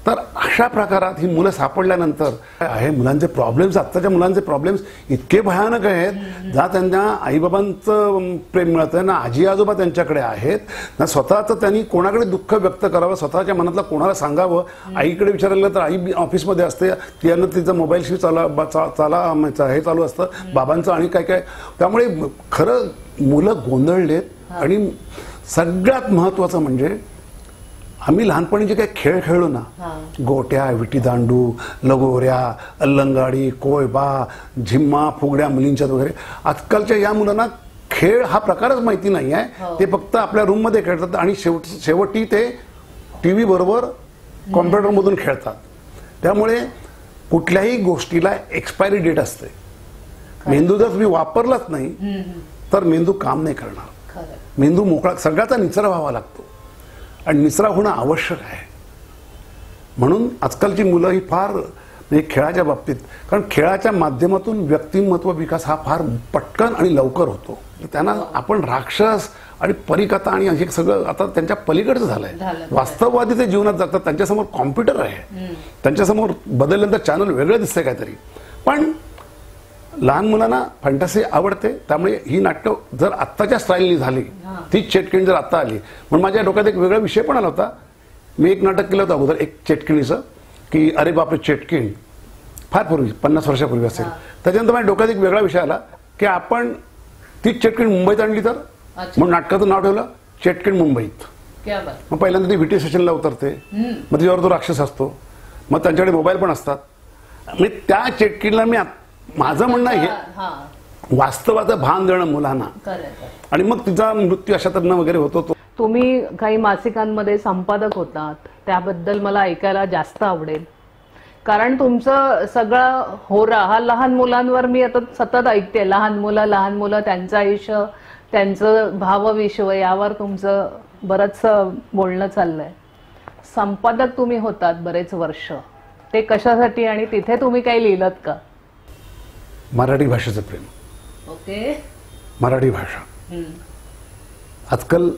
तर अशा प्रकारात ही मुलं सापडल्यानंतर आहे मुलांचे प्रॉब्लेम्स, आत्ताच्या मुलांचे प्रॉब्लेम्स इतके भयानक आहेत. ना त्यांना आईबाबांचं प्रेम मिळत आहे, ना आजी आजोबा त्यांच्याकडे आहेत, ना स्वतःचं त्यांनी कोणाकडे दुःख व्यक्त करावं, स्वतःच्या मनातलं कोणाला सांगावं. आईकडे विचारलं तर आई ऑफिसमध्ये असते, त्यानं तिचं मोबाईलशी हे चालू असतं, बाबांचं आणि काय काय. त्यामुळे खरं मुलं गोंधळलेत. आणि सगळ्यात महत्वाचं म्हणजे आम्ही लहानपणी जे काही खेळ खेळलो ना, गोट्या, विटीदांडू, लगोऱ्या, अल्लंगाडी, कोयबा, झिम्मा, फुगड्या मुलींच्यात वगैरे, आजकालच्या या मुलांना खेळ हा प्रकारच माहिती नाही आहे. ते फक्त आपल्या रूममध्ये खेळतात आणि शेवटी ते टीव्ही बरोबर कॉम्प्युटरमधून खेळतात. त्यामुळे कुठल्याही गोष्टीला एक्सपायरी डेट असते. मेंदू जर तुम्ही वापरलाच नाही तर मेंदू काम नाही करणार. मेंदू मोकळा, सगळ्याचा निचरा व्हावा लागतो आणि निचरा होणं आवश्यक आहे. म्हणून आजकालची मुलं ही फार म्हणजे खेळाच्या बाबतीत, कारण खेळाच्या माध्यमातून व्यक्तिमत्व विकास हा फार पटकन आणि लवकर होतो. त्यांना आपण राक्षस आणि परिकथा आणि हे सगळं आता त्यांच्या पलीकडचं झालंय. वास्तववादी ते जीवनात जातात. त्यांच्यासमोर कॉम्प्युटर आहे, त्यांच्यासमोर बदलल्यानंतर चॅनल वेगळं दिसतंय काहीतरी. पण लहान मुलांना फॅन्टसी आवडते. त्यामुळे ही नाटकं जर आत्ताच्या स्टाईलनी झाली, तीच चेटकिणी जर आत्ता आली. पण माझ्या डोक्यात एक वेगळा विषय पण आला होता. मी एक नाटक केलं होतं अगोदर, एक चेटकिणीचं, की अरे बापरे चेटकिण, फार पूर्वी 50 वर्षापूर्वी असेल. त्याच्यानंतर माझ्या डोक्यात एक वेगळा विषय आला की आपण तीच चेटकिण मुंबईत आणली तर. मग नाटकाचं नाव ठेवलं चेटकिण मुंबईत. मग पहिल्यांदा ती व्हीटी स्टेशनला उतरते, मग तिच्यावर तो राक्षस असतो, मग त्यांच्याकडे मोबाईल पण असतात. म्हणजे त्या चेटकिणीला मी, माझं म्हणणं हे वास्तवाचं भान देणं मुलांना, आणि मग तिचा मृत्यू अशा तऱ्हेनं वगैरे होतो. तुम्ही काही मासिकांमध्ये संपादक होतात, त्याबद्दल मला ऐकायला जास्त आवडेल. कारण तुमचं सगळं होरा हा लहान मुलांवर, मी आता सतत ऐकते, लहान मुलं त्यांचं आयुष्य, त्यांचं भावविश्व, यावर तुमचं बरंचसं बोलणं चाललंय. संपादक तुम्ही होतात बरेच वर्ष, ते कशासाठी आणि तिथे तुम्ही काही लिहिलं का? मराठी भाषेचं प्रेम. ओके. मराठी भाषा. आजकाल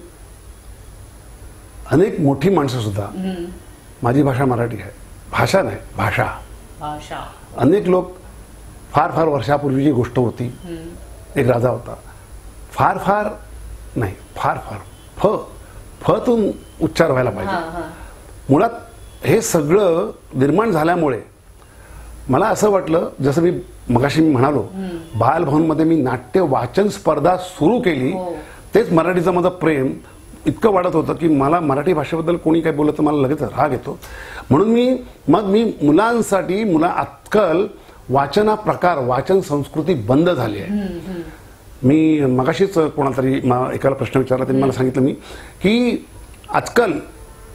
अनेक मोठी माणसं सुद्धा माझी भाषा मराठी आहे, भाषा नाही भाषा. अनेक लोक फार फार वर्षापूर्वीची गोष्ट होती. एक राजा होता. फार फार नाही, फार फार फतून उच्चार व्हायला पाहिजे. मुळात हे सगळं निर्माण झाल्यामुळे मला असं वाटलं, जसं मी मगाशी म्हणालो, बालभवनमध्ये मी नाट्य वाचन स्पर्धा सुरू केली. तेच मराठीचं माझं प्रेम इतकं वाढत होतं की मला मराठी भाषेबद्दल कोणी काय बोललं तर मला लगेच राग येतो. म्हणून मी मुलांसाठी आजकाल वाचना प्रकार, वाचन संस्कृती बंद झाली आहे. मी मगाशीच कोणातरी एकाला प्रश्न विचारला, त्यांनी मला सांगितलं की आजकाल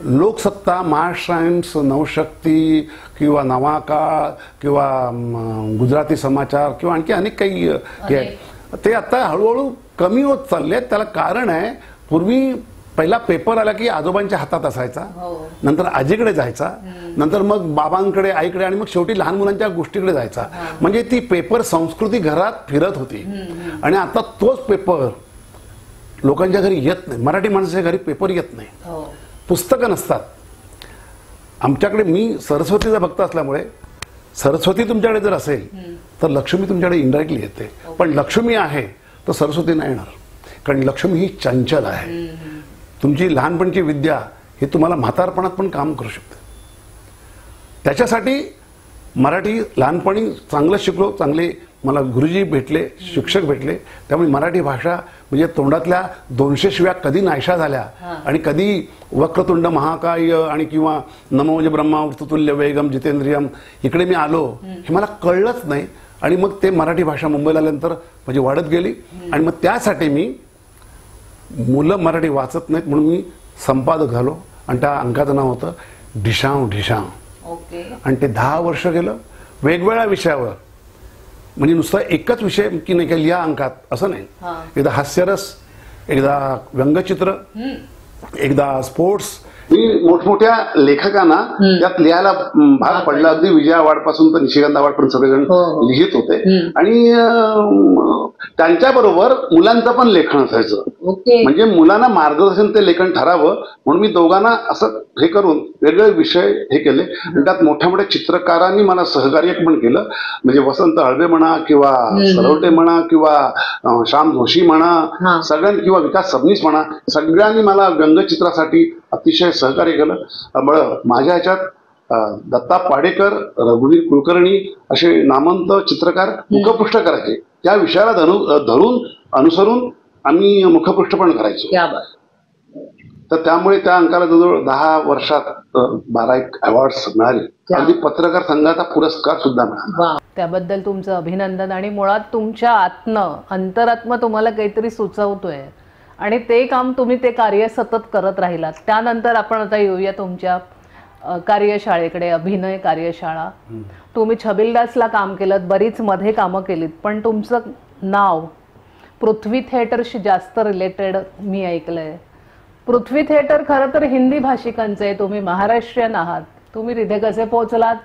लोकसत्ता, महाराष्ट्र टाइम्स, नवशक्ती किंवा नवाकाळ किंवा गुजराती समाचार किंवा आणखी अनेक काही हे आहेत, ते आता हळूहळू कमी होत चालले आहेत. त्याला कारण आहे, पूर्वी पहिला पेपर आला की आजोबांच्या हातात असायचा, नंतर आजीकडे जायचा, नंतर मग बाबांकडे, आईकडे, आणि मग शेवटी लहान मुलांच्या गोष्टीकडे जायचा. म्हणजे ती पेपर संस्कृती घरात फिरत होती. आणि आता तोच पेपर लोकांच्या घरी येत नाही. मराठी माणसाच्या घरी पेपर येत नाही, पुस्तकं नसतात. आमच्याकडे, मी सरस्वतीचा भक्त असल्यामुळे, सरस्वती तुमच्याकडे जर असेल तर लक्ष्मी तुमच्याकडे इनडायरेक्टली येते. पण लक्ष्मी आहे तर सरस्वती नाही येणार, कारण लक्ष्मी ही चंचल आहे. तुमची लहानपणची विद्या ही तुम्हाला म्हातारपणात पण काम करू शकते. त्याच्यासाठी मराठी लहानपणी चांगलं शिकलो, चांगले मला गुरुजी भेटले, शिक्षक भेटले. त्यामुळे मराठी भाषा म्हणजे तोंडातल्या 200 शिव्या कधी नाहीशा झाल्या आणि कधी वक्रतुंड महाकाय आणि किंवा नमोज ब्रह्मा तुल्य वेगम जितेंद्रियम इकडे मी आलो हे मला कळलंच नाही. आणि मग ते मराठी भाषा मुंबईला आल्यानंतर म्हणजे वाढत गेली. आणि मग त्यासाठी मी मुलं मराठी वाचत नाहीत म्हणून मी संपादक झालो. आणि त्या अंकाचं नाव होतं ढिशाव ढिशाव. आणि ते 10 वर्ष गेलं वेगवेगळ्या विषयावर. म्हणजे नुसता एकच विषय की नाही का लिहा अंकात असं नाही. एकदा हास्यरस, एकदा व्यंगचित्र, एकदा स्पोर्ट्स. मी मोठमोठ्या लेखकांना त्यात लिहायला भाग पडला. अगदी विजय अवॉर्ड पासून तर निशिकांत अवॉर्ड पर्यंत सगळेजण लिहित होते. आणि त्यांच्याबरोबर मुलांचं पण लेखन असायचं. म्हणजे मुलांना मार्गदर्शन ते लेखन ठरावं म्हणून मी दोघांना असं हे करून वेगवेगळे विषय हे केले. आणि त्यात मोठ्या मोठ्या चित्रकारांनी मला सहकार्य पण केलं. म्हणजे वसंत हळबे म्हणा किंवा सरवटे म्हणा किंवा श्याम जोशी म्हणा, सगळ्यांनी, किंवा विकास सबनीस म्हणा, सगळ्यांनी मला व्यंगचित्रासाठी अतिशय सहकार्य केलं. माझ्या ह्याच्यात दत्ता पाडेकर, रघुवीर कुलकर्णी असे नामवंत चित्रकार मुखपृष्ठ करायचे. त्या विषयाला धरून अनुसरून आम्ही मुखपृष्ठ पण करायचो. तर त्यामुळे त्या अंकाला जवळजवळ 10 वर्षात 12 अवॉर्ड्स मिळाले. अगदी पत्रकार संघाचा पुरस्कार सुद्धा मिळाला. त्याबद्दल तुमचं अभिनंदन. आणि मुळात तुमच्या अंतरात्मा तुम्हाला काहीतरी सुचवतोय आणि ते काम तुम्ही, ते कार्य सतत करत राहिलात. त्यानंतर आपण आता येऊया तुमच्या कार्यशाळेकडे, अभिनय कार्यशाळा. तुम्ही छबिलदासला काम केलं, बरीच मध्ये कामं केलीत, पण तुमचं नाव पृथ्वी थिएटरशी जास्त रिलेटेड मी ऐकलंय. पृथ्वी थिएटर खरं तर हिंदी भाषिकांचं आहे. तुम्ही महाराष्ट्रीयन आहात. तुम्ही तिथे कसे पोहोचलात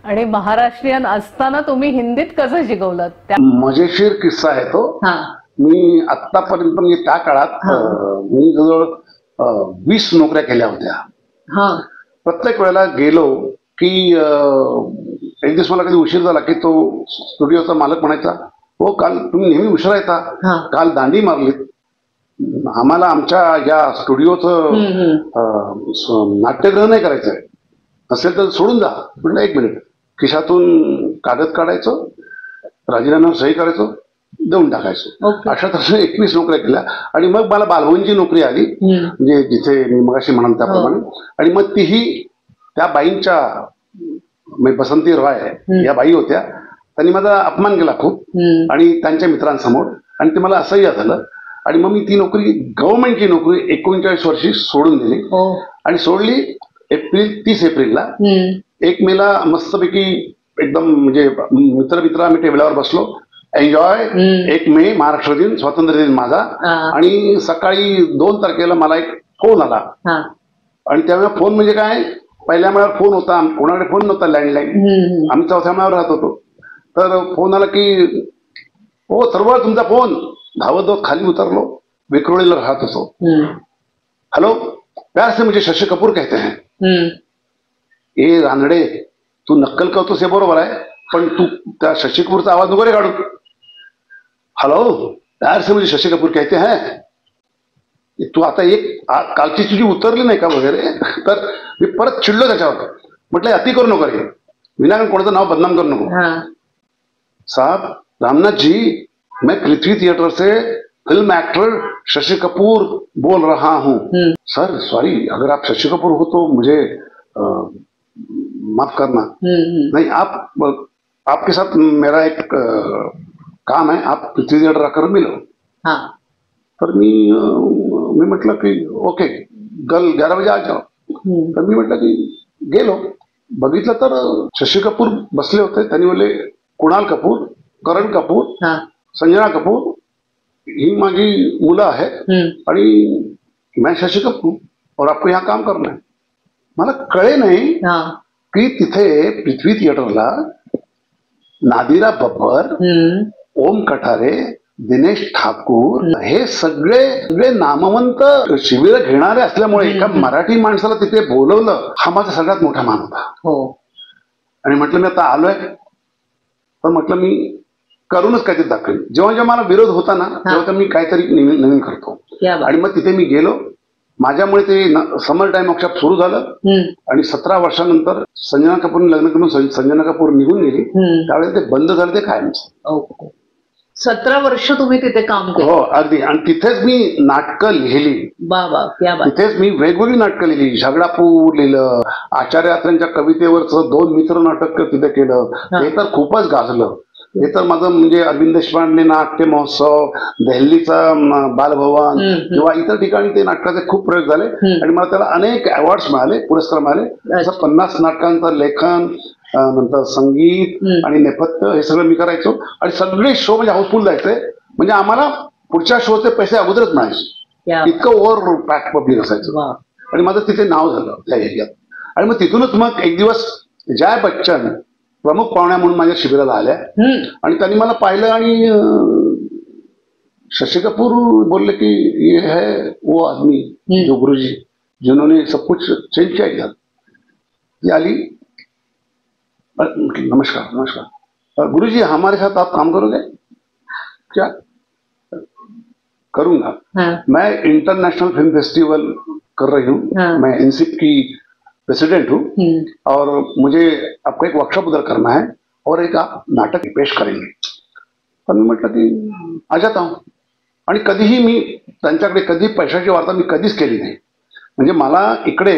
आणि महाराष्ट्रीयन असताना तुम्ही हिंदीत कसं शिकवलं? मजेशीर किस्सा आहे तो. मी आतापर्यंत म्हणजे त्या काळात मी जवळजवळ 20 नोकऱ्या केल्या होत्या. प्रत्येक वेळेला गेलो की एक दिवस मला कधी उशीर झाला की तो स्टुडिओचा मालक म्हणायचा, हो काल तुम्ही नेहमी उशिरा येता, काल दांडी मारलीत. आम्हाला आमच्या या स्टुडिओचं नाट्यग्रह नाही करायचं आहे, असेल तर सोडून जा. म्हटलं 1 मिनिट. खिशातून कागद काढायचो, राजीनाम्यावर सही करायचो, देऊन टाकायचो. अशा तशा 21 नोकऱ्या केल्या. आणि मग मला बालभवनची नोकरी आली, म्हणजे जिथे मी मगाशी म्हणाल त्याप्रमाणे. आणि मग तीही त्या बाईंच्या, बसंती रॉय या बाई होत्या, त्यांनी माझा अपमान केला खूप आणि त्यांच्या मित्रांसमोर. आणि ते मला असह्य झालं. आणि मग मी ती नोकरी, गव्हर्नमेंटची नोकरी 39 वर्षी सोडून दिली. आणि सोडली 30 एप्रिलला. 1 मेला मस्तपैकी एकदम म्हणजे मित्र आम्ही टेबलावर बसलो, एन्जॉय. 1 मे महाराष्ट्र दिन, स्वातंत्र्य दिन माझा. आणि सकाळी 2 तारखेला मला एक फोन आला. आणि त्यावेळेला फोन म्हणजे काय, पहिल्या माळ्यावर फोन होता, कोणाकडे फोन नव्हता, लँडलाईन. आम्ही 4थ्या माळ्यावर राहत होतो. तर फोन आला की, हो सर्व तुमचा फोन. धावत खाली उतरलो, विक्रोळीला राहत होतो. हॅलो, प्यार से मुझे शशि कपूर कहते हैं. ए रानडे, तू नक्कल करतोस हे बरोबर आहे, पण तू त्या शशी कपूरचा आवाज नको रे काढू. हॅलो प्यार से मुझे शशी कपूर कहते हैं. तू आता एक कालची तुझी उतरली नाही का वगैरे. तर मी परत चिडलो त्याच्यावर. म्हटलं अति करू नको रे, विनाकारण कोणाचं नाव बदनाम करू नको. साहब रामनाथ जी, मैं पृथ्वी थिएटर से फिल्म एक्टर शशि कपूर बोल रहा हूँ. सर सॉरी, अगर आप शशि कपूर हो तो मुझे माफ करना. नहीं, आपके साथ मेरा एक काम है, आप पृथ्वी थिएटर आकर मिलो. तर मी म्हटलं की ओके, कल 11 बजे आ जाओ. तर मी म्हटलं की गेलो. बघितलं तर शशी कपूर बसले होते. त्यांनी बोलले कुणाल कपूर, करण कपूर, संजना कपूर ही माझी मुलं आहेत आणि मैं शशी कपूर और आपको यहाँ काम करना है. मला कळे नाही की तिथे पृथ्वी थिएटरला नादिरा बब्बर, ओम कठारे, दिनेश ठाकूर हे सगळे नामवंत शिबिर घेणारे असल्यामुळे एका मराठी माणसाला तिथे बोलवलं हा माझा सगळ्यात मोठा मान होता. आणि म्हटलं मी आता आलोय, पण म्हटलं मी करूनच काहीतरी दाखवेन. जेव्हा जेव्हा मला विरोध होता ना तेव्हा मी काहीतरी नवीन करतो. आणि मग तिथे मी गेलो. माझ्यामुळे ते समर टाइम वर्कशॉप सुरू झालं आणि 17 वर्षानंतर संजना कपूरने लग्न करून संजना कपूर निघून गेली. त्यावेळेस ते बंद झालं ते कायमच. 17 वर्ष तुम्ही तिथे काम केलं? हो अगदी. आणि तिथेच मी नाटकं लिहिली. तिथेच मी वेगवेगळी नाटकं लिहिली. झगडापूर लिहिलं, आचार्य यात्रांच्या कवितेवरचं 2 मित्र नाटक तिथे केलं. हे तर खूपच गाजलं. हे तर माझं म्हणजे अरविंद देशपांडे नाट्य महोत्सव, दिल्लीचा बालभवन किंवा इतर ठिकाणी ते नाटकाचे खूप प्रयोग झाले आणि मला त्याला अनेक अवॉर्ड्स मिळाले, पुरस्कार मिळाले. असं 50 नाटकांचं लेखन, नंतर संगीत आणि नेपथ्य हे सगळं मी करायचो. आणि सगळे शो म्हणजे हाऊसफुल जायचे. म्हणजे आम्हाला पुढच्या शोचे पैसे अगोदरच मिळायचे, इतकं ओव्हर पॅक पब्लिक असायचं. आणि माझं तिथे नाव झालं त्या एरियात. आणि मग तिथूनच मग एक दिवस जया बच्चन प्रमुख पाहुण्या म्हणून माझ्या शिबिराला आल्या आणि त्यांनी मला पाहिलं आणि शशि कपूर बोलले की ये है वो आदमी जो गुरुजी जिन्होंने सब कुछ चेंज किया इधर. ती आली, नमस्कार नमस्कार गुरुजी, हमारे साथ आप काम करोगे क्या? करूंगा. मैं इंटरनेशनल फिल्म फेस्टिवल कर रही हूँ, मैं इनसिप की प्रेसिडेंट हूँ और मुझे आपको एक वर्कशॉप उधर करना है और एक आप नाटक पेश करेंगे. पण मी म्हटलं की आ जाता हूँ. आणि कधीही मी त्यांच्याकडे कधी पैशाची वार्ता मी कधीच केली नाही. म्हणजे मला इकडे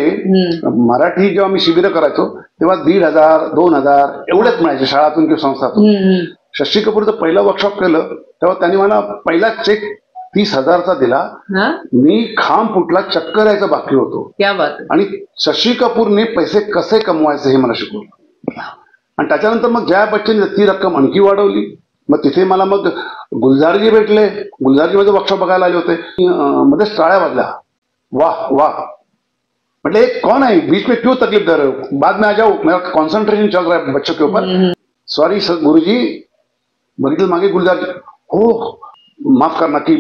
मराठी जेव्हा मी शिबिरं करायचो तेव्हा 1,500 2,000 एवढेच मिळायचे शाळातून किंवा संस्थातून. शशी कपूरचं पहिलं वर्कशॉप केलं तेव्हा त्यांनी मला पहिला चेक 30,000चा दिला. मी खांब फुटला, चक्कर यायचं बाकी होतो. आणि शशी कपूरने पैसे कसे कमवायचे हे मला शिकवलं. आणि त्याच्यानंतर मग जया बच्चनने ती रक्कम आणखी वाढवली. मग तिथे मला मग गुलजारजी भेटले. गुलजारजी माझं वर्कशॉप बघायला आले होते. मध्येच टाळ्या वाजल्या, वाह वाह. मतलब एक कौन है, बीच में क्यों तकलीफ दे रहे हो, बाद में आ जाओ, मेरा कॉन्सेंट्रेशन चल रहा है बच्चों के ऊपर. सॉरी सर गुरुजी. बगील मांगे गुलजार, हो माफ करना कि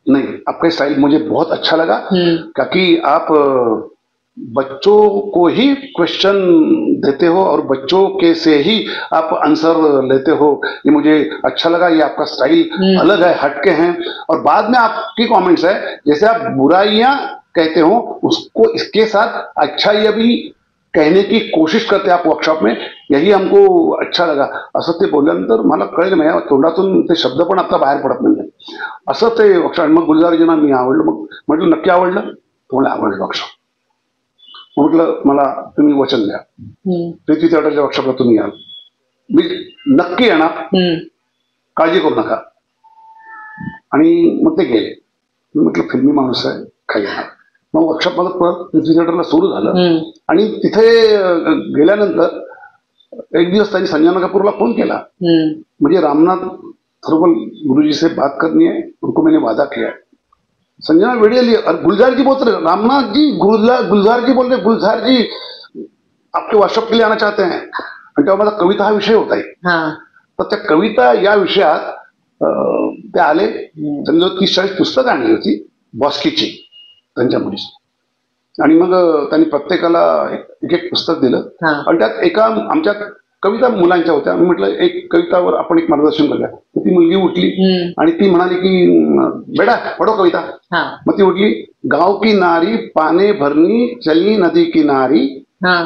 नहीं, आपका स्टाइल मुझे बहुत अच्छा लगा क्योंकि आप बच्चों को ही क्वेश्चन देते हो और बच्चों के से ही आप आंसर लेते हो. ये मुझे अच्छा लगा, ये आपका स्टाइल अलग है, हटके हैं. और बाद में आपकी कमेंट्स है जैसे आप बुराइयां कहते हो उसको इसके साथ अच्छाई भी कहने की कोशिश करते आप वर्कशॉप में, यही हमको अच्छा लगा. असं ते बोलल्यानंतर मला कळलं माझ्या तोंडातून ते शब्द पण आता बाहेर पडत नाही. असं ते वर्कशॉप. मग गुलजारजींना मी आवडलं. मग म्हटलं नक्की आवडलं? तुम्हाला आवडलं वर्कशॉप? म्हटलं मला तुम्ही वचन द्या प्रीती थिएटरच्या वर्कशॉपला तुम्ही याल, मी नक्की येणार, काळजी करू नका. आणि मग ते गेले. मी म्हटलं फिल्मी माणूस आहे, काय येणार. मग वर्कशॉप माझं परत पृथ्वी थिएटरला सुरू झालं. आणि तिथे गेल्यानंतर एक दिवस त्यांनी संजना कपूरला फोन केला. मुझे रामनाथ थर्मल गुरुजी से बात करनी है, उनको मैंने वादा किया है. संजना वेड़िया लिए और गुलजार जी बोलते रहे, रामनाथ जी गुलजार जी बोल रहे, गुलजार जी आपके वर्कशॉप के लिए आना चाहते हैं. आणि तेव्हा माझा कविता हा विषय होता. तर त्या कविता या विषयात ते आले. त्यांनी 30-40 पुस्तकं आणली होती बॉस्कीची त्यांच्या मुलीची. आणि मग त्यांनी प्रत्येकाला एक एक पुस्तक दिलं. आणि त्यात एका आमच्या कविता मुलांच्या होत्या. मी म्हटलं एक कवितावर आपण एक मार्गदर्शन करूया. ती मुलगी उठली आणि ती म्हणाली की बेटा पढो कविता. मग ती उठली, गाव की नारी पाने भरनी चली नदी किनारी,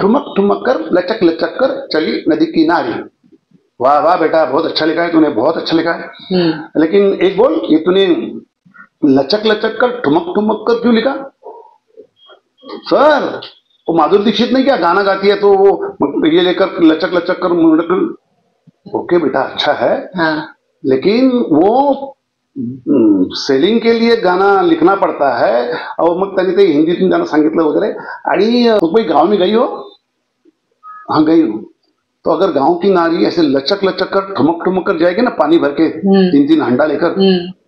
ठुमक ठुमक कर लचक लचक कर चली नदी किनारी. वाह वाह बेटा, बहुत अच्छा लिखा है तूने, बहुत अच्छा लिखा है. लेकिन एक बोल, ये तूने लचक लचक कर ठुमक ठुमक कर क्यों लिखा? सर वो माधुरी दीक्षित नहीं क्या गाना गाती है, तो वो ये लेकर लचक लचक कर मुंडक. ओके बेटा अच्छा है, लेकिन वो सेलिंग के लिए गाना लिखना पड़ता है. और मग त्यांनी ते हिंदीतून गाणं सांगितलं वगैरे. आणि तो कोई गाँव में गई हो? हाँ गई हूँ. तो अगर गांव की नारी ऐसे लचक लचक कर ठुमक ठुमक कर जाएगी ना पानी भर के 3-3 हंडा लेकर,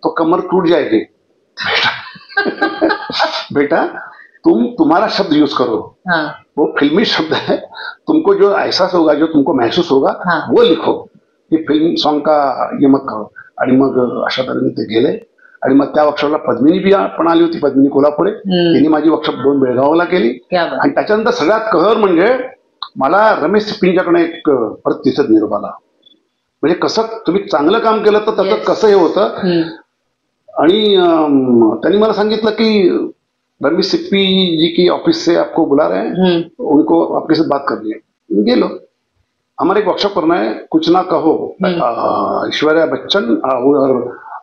तो कमर टूट जाएगी. बेटा तुम्हारा शब्द यूज करो. वो फिल्मी शब्द है, तुमको जो एहसास होगा, जो तुमको महसूस होगा वो लिखो. ये फिल्म सॉन्ग का ये मत करो. आणि मग अशा तऱ्हेने ते गेले. आणि मग त्या वर्कशॉपला पद्मिनी बी पण आली होती, पद्मिनी कोल्हापुरे. त्यांनी माझी वर्कशॉप 2 बेळगावला केली. आणि त्याच्यानंतर सगळ्यात कहर म्हणजे मला रमेश सिप्पींच्याकडे एक परत तिथंच निरोप आला. म्हणजे कसं तुम्ही चांगलं काम केलं तर त्याचं कसं हे होतं. आणि त्यांनी मला सांगितलं की रमेश सिप्पी जी की ऑफिस से आपको बुला रहे हैं, उनको आपके साथ बात करनी है. गेलो. हमारा एक वर्कशॉप करना है, कुछ ना कहो. ऐश्वर्या बच्चन और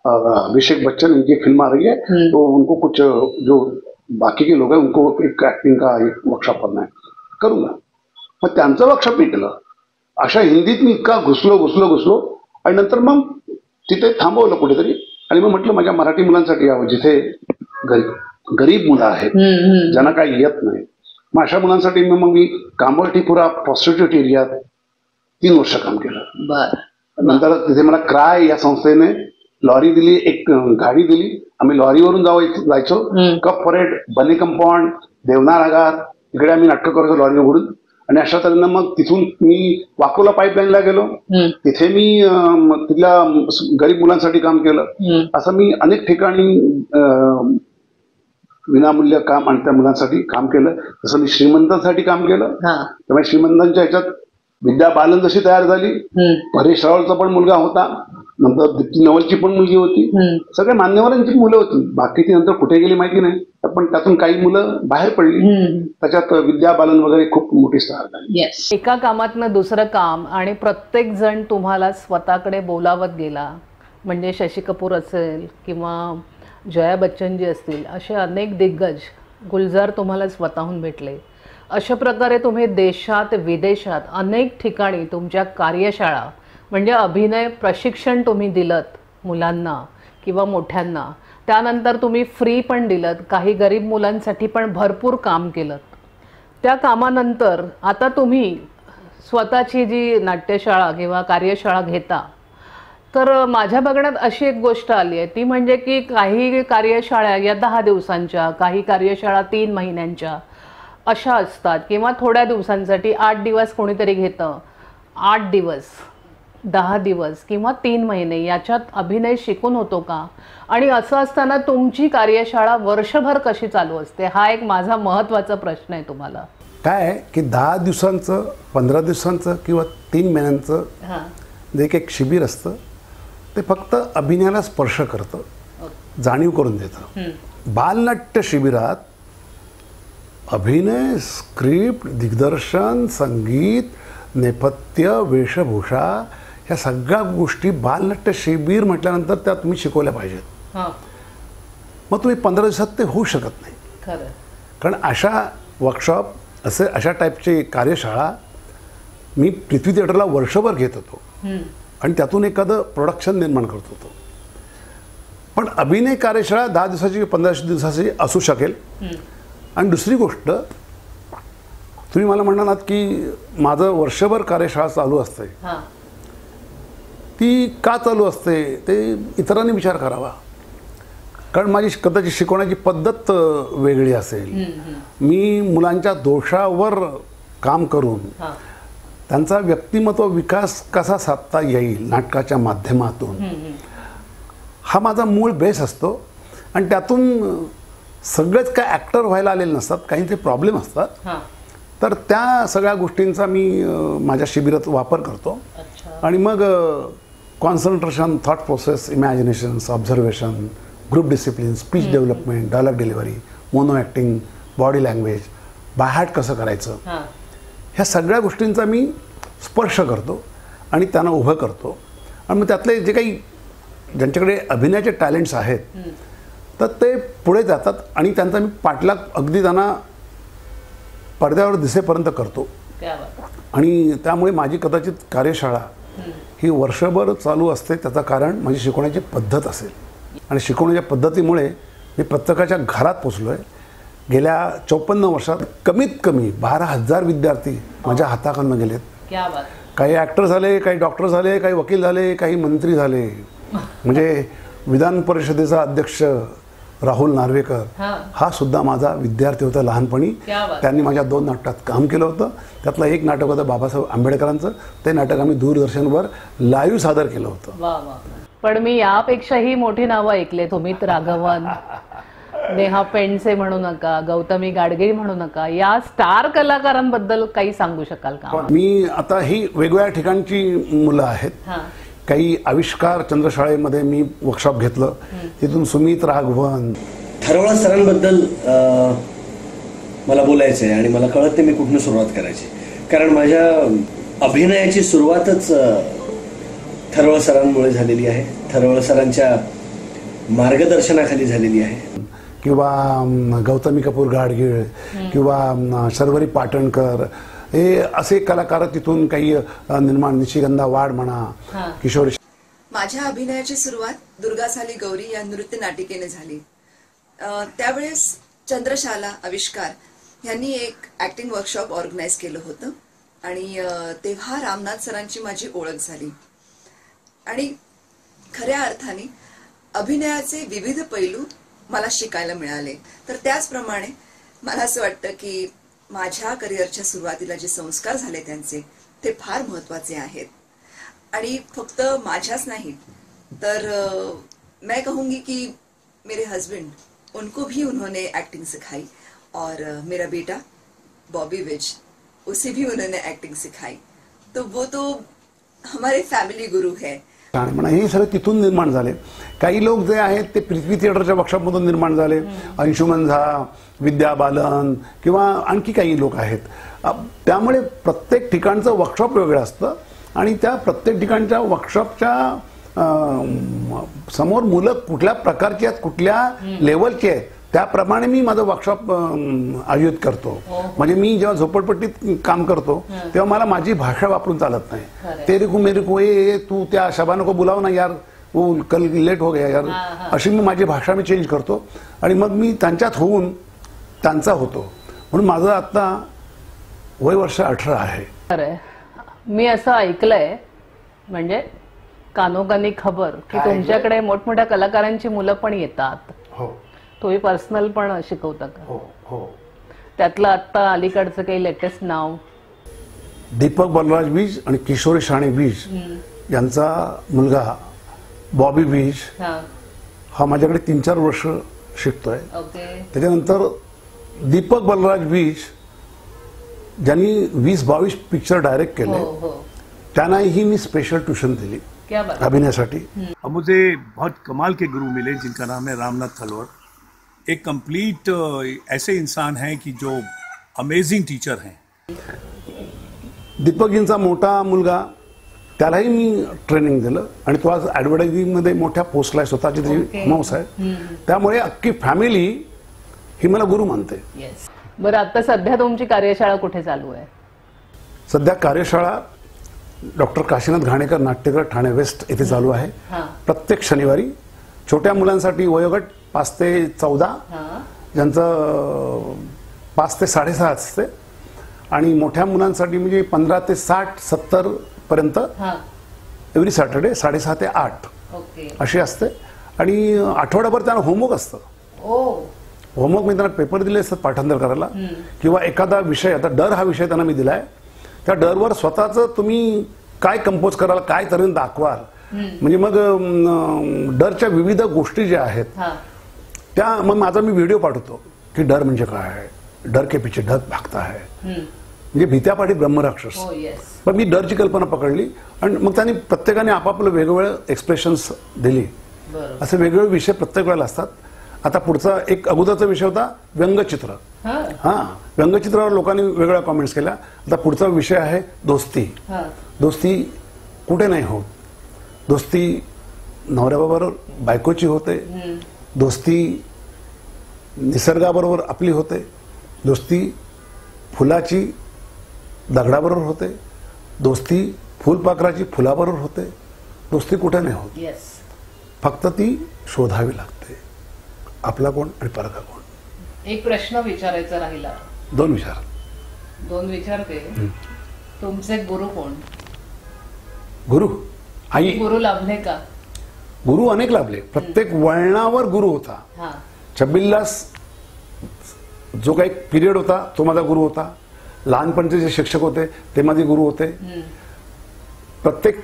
अभिषेक बच्चन, इनकी फिल्म आ रही है, तो उनको कुछ जो बाकी के लोग हैं उनको एक एक्टिंग का एक वर्कशॉप करना है. करूंगा. मग त्यांचं वर्कशॉप मी केलं. अशा हिंदीत मी इतका घुसलो आणि नंतर मग तिथे थांबवलं कुठेतरी. आणि मग म्हटलं माझ्या मराठी मुलांसाठी यावं, जिथे गरीब मुलं आहेत, ज्यांना काही येत नाही. मग अशा मुलांसाठी मग मी कामवटीपुरा प्रॉस्टिट्यूट एरियात 3 वर्ष काम केलं. नंतर तिथे मला क्राय या संस्थेने लॉरी दिली, एक गाडी दिली. आम्ही लॉरीवरून जायचो. कप परेड, बने कंपाऊंड, देवनार आगार, इकडे आम्ही नाटकं करायचो लॉरीवरून. आणि अशा तऱ्हेनं मग तिथून मी वाकोला पाईपलाईनला गेलो. तिथे मी तिथल्या गरीब मुलांसाठी काम केलं. असं मी अनेक ठिकाणी विनामूल्य काम आणि त्या मुलांसाठी काम केलं. तसं मी श्रीमंतांसाठी काम केलं. त्यामुळे श्रीमंतांच्या ह्याच्यात विद्या बालन जशी तयार झाली, परेश रावळचा पण मुलगा होता, नंतर दीप्ती नवलची पण मुलगी होती, सगळ्या मान्यवरांची मुलं होती. बाकीची नंतर कुठे गेली माहिती नाही, पण त्यातून काही मुलं बाहेर पडली. त्याच्यात विद्या बालन वगैरे खूप मोठी स्टार झाली. एका कामातनं दुसरं काम आणि प्रत्येक जण तुम्हाला स्वतःकडे बोलावत गेला. म्हणजे शशी कपूर असेल किंवा जया बच्चनजी असतील, असे अनेक दिग्गज गुलजार तुम्हाला स्वतःहून भेटले. अशा प्रकारे तुम्ही देशात विदेशात अनेक ठिकाणी तुमच्या कार्यशाळा म्हणजे अभिनय प्रशिक्षण तुम्ही दिलत मुलांना किंवा मोठ्यांना. त्यानंतर तुम्ही फ्री पण दिलत. काही गरीब मुलांसाठी पण भरपूर काम केलं. त्या कामानंतर आता तुम्ही स्वतःची जी नाट्यशाळा किंवा कार्यशाळा घेता, तर माझ्या बघण्यात अशी एक गोष्ट आली आहे, ती म्हणजे की काही कार्यशाळा या 10 दिवसांच्या, काही कार्यशाळा 3 महिन्यांच्या अशा असतात किंवा थोड्या दिवसांसाठी 8 दिवस कोणीतरी घेतं. 8 दिवस, 10 दिवस किंवा 3 महिने याच्यात अभिनय शिकून होतो का? आणि असं असताना तुमची कार्यशाळा वर्षभर कशी चालू असते, हा एक माझा महत्त्वाचा प्रश्न आहे तुम्हाला. काय आहे की 10 दिवसांचं, 15 दिवसांचं किंवा 3 महिन्यांचं जे एक शिबिर असतं ते फक्त अभिनयाला स्पर्श करतं, जाणीव करून देतं. बालनाट्य शिबिरात अभिनय, स्क्रिप्ट, दिग्दर्शन, संगीत, नेपथ्य, वेशभूषा ह्या सगळ्या गोष्टी बालनाट्य शिबिर म्हटल्यानंतर त्या तुम्ही शिकवल्या पाहिजेत. मग तुम्ही 15 दिवसात ते होऊ शकत नाही. कारण अशा वर्कशॉप, अशा टाईपची कार्यशाळा मी पृथ्वी थिएटरला वर्षभर घेत होतो आणि त्यातून एखादं प्रोडक्शन निर्माण करत होतो. पण अभिनय कार्यशाळा 10 दिवसाची 15 दिवसाची असू शकेल. आणि दुसरी गोष्ट, तुम्ही मला म्हणालात की माझं वर्षभर कार्यशाळा चालू असते, ती का चालू असते ते इतरांनी विचार करावा. कारण माझी कदाचित शिकवण्याची पद्धत वेगळी असेल. मी मुलांच्या दोषावर काम करून त्यांचा व्यक्तिमत्व विकास कसा साधता येईल नाटकाच्या माध्यमातून, हा माझा मूळ बेस असतो. आणि त्यातून सगळेच काय ॲक्टर व्हायला आलेले नसतात, काहींचे प्रॉब्लेम असतात. तर त्या सगळ्या गोष्टींचा मी माझ्या शिबिरात वापर करतो. आणि मग concentration, thought process, imaginations, observation, group discipline, speech development, dialogue delivery, mono acting, body language, by heart कसं करायचं, ह्या सगळ्या गोष्टींचा मी स्पर्श करतो आणि त्यांना उभं करतो. आणि मग त्यातले जे काही ज्यांच्याकडे अभिनयाचे टॅलेंट्स आहेत तर ते पुढे जातात आणि त्यांचा मी पाठलाग अगदी त्यांना पडद्यावर दिसेपर्यंत करतो. आणि त्यामुळे माझी कदाचित कार्यशाळा ही वर्षभर चालू असते. त्याचं कारण माझी शिकवण्याची पद्धत असेल. आणि शिकवण्याच्या पद्धतीमुळे मी प्रत्येकाच्या घरात पोचलो आहे. गेल्या 54 वर्षात कमीत कमी 12,000 विद्यार्थी माझ्या हाताखालून गेलेत. काही ॲक्टर झाले, काही डॉक्टर झाले, काही वकील झाले, काही मंत्री झाले. म्हणजे विधान परिषदेचा अध्यक्ष राहुल नार्वेकर हा सुद्धा माझा विद्यार्थी होता लहानपणी. त्यांनी माझ्या 2 नाटकात काम केलं होतं. त्यातलं एक नाटक होतं बाबासाहेब आंबेडकरांचं. ते नाटक आम्ही दूरदर्शनवर लाईव्ह सादर केलं होतं. पण मी यापेक्षाही मोठी नावं ऐकले. सुमित राघवन, नेहा पेंडसे म्हणू नका, गौतमी गाडगीळ म्हणू नका. या स्टार कलाकारांबद्दल काही सांगू शकाल का? मी आता ही वेगवेगळ्या ठिकाणची मुलं आहेत. काही आविष्कार चंद्रशाळेमध्ये मी वर्कशॉप घेतलं. तिथून सुमित राघवन, थरवळा सरांबद्दल मला बोलायचं आहे आणि मला कळत नाही मी कुठून सुरुवात करायची. कारण माझ्या अभिनयाची सुरुवातच थरवळा सरांमुळे झालेली आहे. थरवळा सरांच्या मार्गदर्शनाखाली झालेली आहे. किंवा गौतमी कपूर गाडगीळ किंवा शर्वरी पाटणकर, हे असे कलाकार तिथून काही निर्माण, निशिगंधा वाड म्हणा, किशोरी. माझ्या अभिनयाची सुरुवात दुर्गा झाली गौरी या नृत्य नाटिकेने झाली. त्यावेळेस चंद्रशाला आविष्कार यांनी एक ऍक्टिंग वर्कशॉप ऑर्गनाईज केलं होतं आणि तेव्हा रामनाथ सरांची माझी ओळख झाली. आणि खऱ्या अर्थाने अभिनयाचे विविध पैलू मला शिकायला मिळाले. तर त्याचप्रमाणे मला असं वाटतं की माझ्या करिअरच्या सुरुवातीला जे संस्कार झाले त्यांचे ते फार महत्वाचे आहेत. आणि फक्त माझ्याच नाही तर मैं कहूंगी कि मेरे हस्बैंड, उनको भी उन्होंने एक्टिंग सिखाई. और मेरा बेटा बॉबी विज, उसे भी उन्होंने एक्टिंग सिखाई. तो वो तो हमारे फॅमिली गुरु है. हे सगळे तिथून निर्माण झाले. काही लोक जे आहेत ते पृथ्वी थिएटरच्या वर्कशॉपमधून निर्माण झाले. अंशुमन झा, विद्या बालन किंवा आणखी काही लोक आहेत. त्यामुळे प्रत्येक ठिकाणचं वर्कशॉप वेगळं असतं आणि त्या प्रत्येक ठिकाणच्या वर्कशॉपच्या समोर मुलं कुठल्या प्रकारची आहेत, कुठल्या लेवलची आहेत, त्याप्रमाणे मी माझं वर्कशॉप आयोजित करतो. म्हणजे मी जेव्हा झोपडपट्टीत काम करतो तेव्हा मला माझी भाषा वापरून चालत नाही. तेरे को मेरे को, ए तू त्या शबानो को बुलाव ना यार, वो कल लेट हो गया यार, अशी मी माझी भाषा मी चेंज करतो आणि मग मी त्यांच्यात होऊन त्यांचा होतो. म्हणून माझं आता वय वर्ष 18 आहे. अरे मी असं ऐकलंय, म्हणजे कानोकानी खबर की तुमच्याकडे मोठमोठ्या कलाकारांची मुलं पण येतात. हो. तुम्ही पर्सनल पण शिकवता का? हो हो. त्यातलं आता अलीकडचं काही लेटेस्ट नाव? दीपक बलराज वीज आणि किशोरी शाणे वीज यांचा मुलगा बॉबी वीज हा माझ्याकडे 3-4 वर्ष शिकतोय. त्याच्यानंतर दीपक बलराज वीज ज्यांनी 20-22 पिक्चर डायरेक्ट केले, त्यांनाही मी स्पेशल ट्यूशन दिली अभिनयासाठी. अब मुझे बहुत कमाल के गुरु मिले जिनका नाम है रामनाथ तलवर. एक कंप्लीट ऐसे इंसान हैं कि जो अमेजिंग टीचर हैं. दीपकजींचा मोठा मुलगा, त्यालाही मी ट्रेनिंग दिलं आणि तो आज ॲडव्हर्टायझिंगमध्ये मोठ्या पोस्टला आहे, स्वतःची त्याची माऊस आहे. त्यामुळे अख्खी फॅमिली ही मला गुरु मानते. बरं, आता सध्या तुमची कार्यशाळा कुठे चालू आहे? सध्या कार्यशाळा डॉक्टर काशीनाथ घाणेकर नाट्यगृह ठाणे वेस्ट येथे चालू आहे. प्रत्येक शनिवारी छोट्या मुलांसाठी वयोगट 5 ते 14, ज्यांचं 5 ते 6.5 असते, आणि मोठ्या मुलांसाठी म्हणजे 15 ते 60-70 पर्यंत एव्हरी सॅटर्डे 6:30 ते 8 अशी असते. आणि आठवडाभर त्यांना होमवर्क असतं. होमवर्क मी त्यांना पेपर दिले असतात पाठांतर करायला, किंवा एखादा विषय, आता डर हा विषय त्यांना मी दिलाय, त्या डरवर स्वतःचं तुम्ही काय कंपोज कराल, काय तऱ्हेने दाखवाल. म्हणजे मग डरच्या विविध गोष्टी ज्या आहेत त्या मग माझा मी व्हिडिओ पाठवतो की डर म्हणजे काय, डर के पीछे डर भागता है, म्हणजे भीत्यापाठी ब्रह्मराक्षस. हो येस. पण मी डरची कल्पना पकडली आणि मग त्यांनी प्रत्येकाने आपापलं वेगवेगळं एक्सप्रेशन्स दिली. बरोबर. असे वेगवेगळे विषय प्रत्येक वेळेला असतात. आता पुढचा एक अगोदरचा विषय होता व्यंगचित्र. हां, व्यंगचित्रावर लोकांनी वेगळ्या कॉमेंट्स केल्या. आता पुढचा विषय आहे दोस्ती. दोस्ती कुठे नाही होत. दोस्ती नवऱ्याबरोबर बायकोची होते, दोस्ती निसर्गाबरोबर आपली होते, दोस्ती फुलाची दगडाबरोबर होते, दोस्ती फुलपाखराची फुलाबरोबर होते. दोस्ती कुठे नाही होत. येस. फक्त ती शोधावी लागते. आपला कोण आणि परका कोण. एक प्रश्न विचारायचा राहिला. दोन विचार. दोन विचारते. तुमचे गुरु कोण? गुरु आई. गुरु लाभले का? गुरु अनेक लाभले. प्रत्येक वळणावर गुरु होता. हा. छबिल्लास जो काही पिरियड होता तो माझा गुरु होता. लहानपणचे जे शिक्षक होते ते माझे गुरु होते. प्रत्येक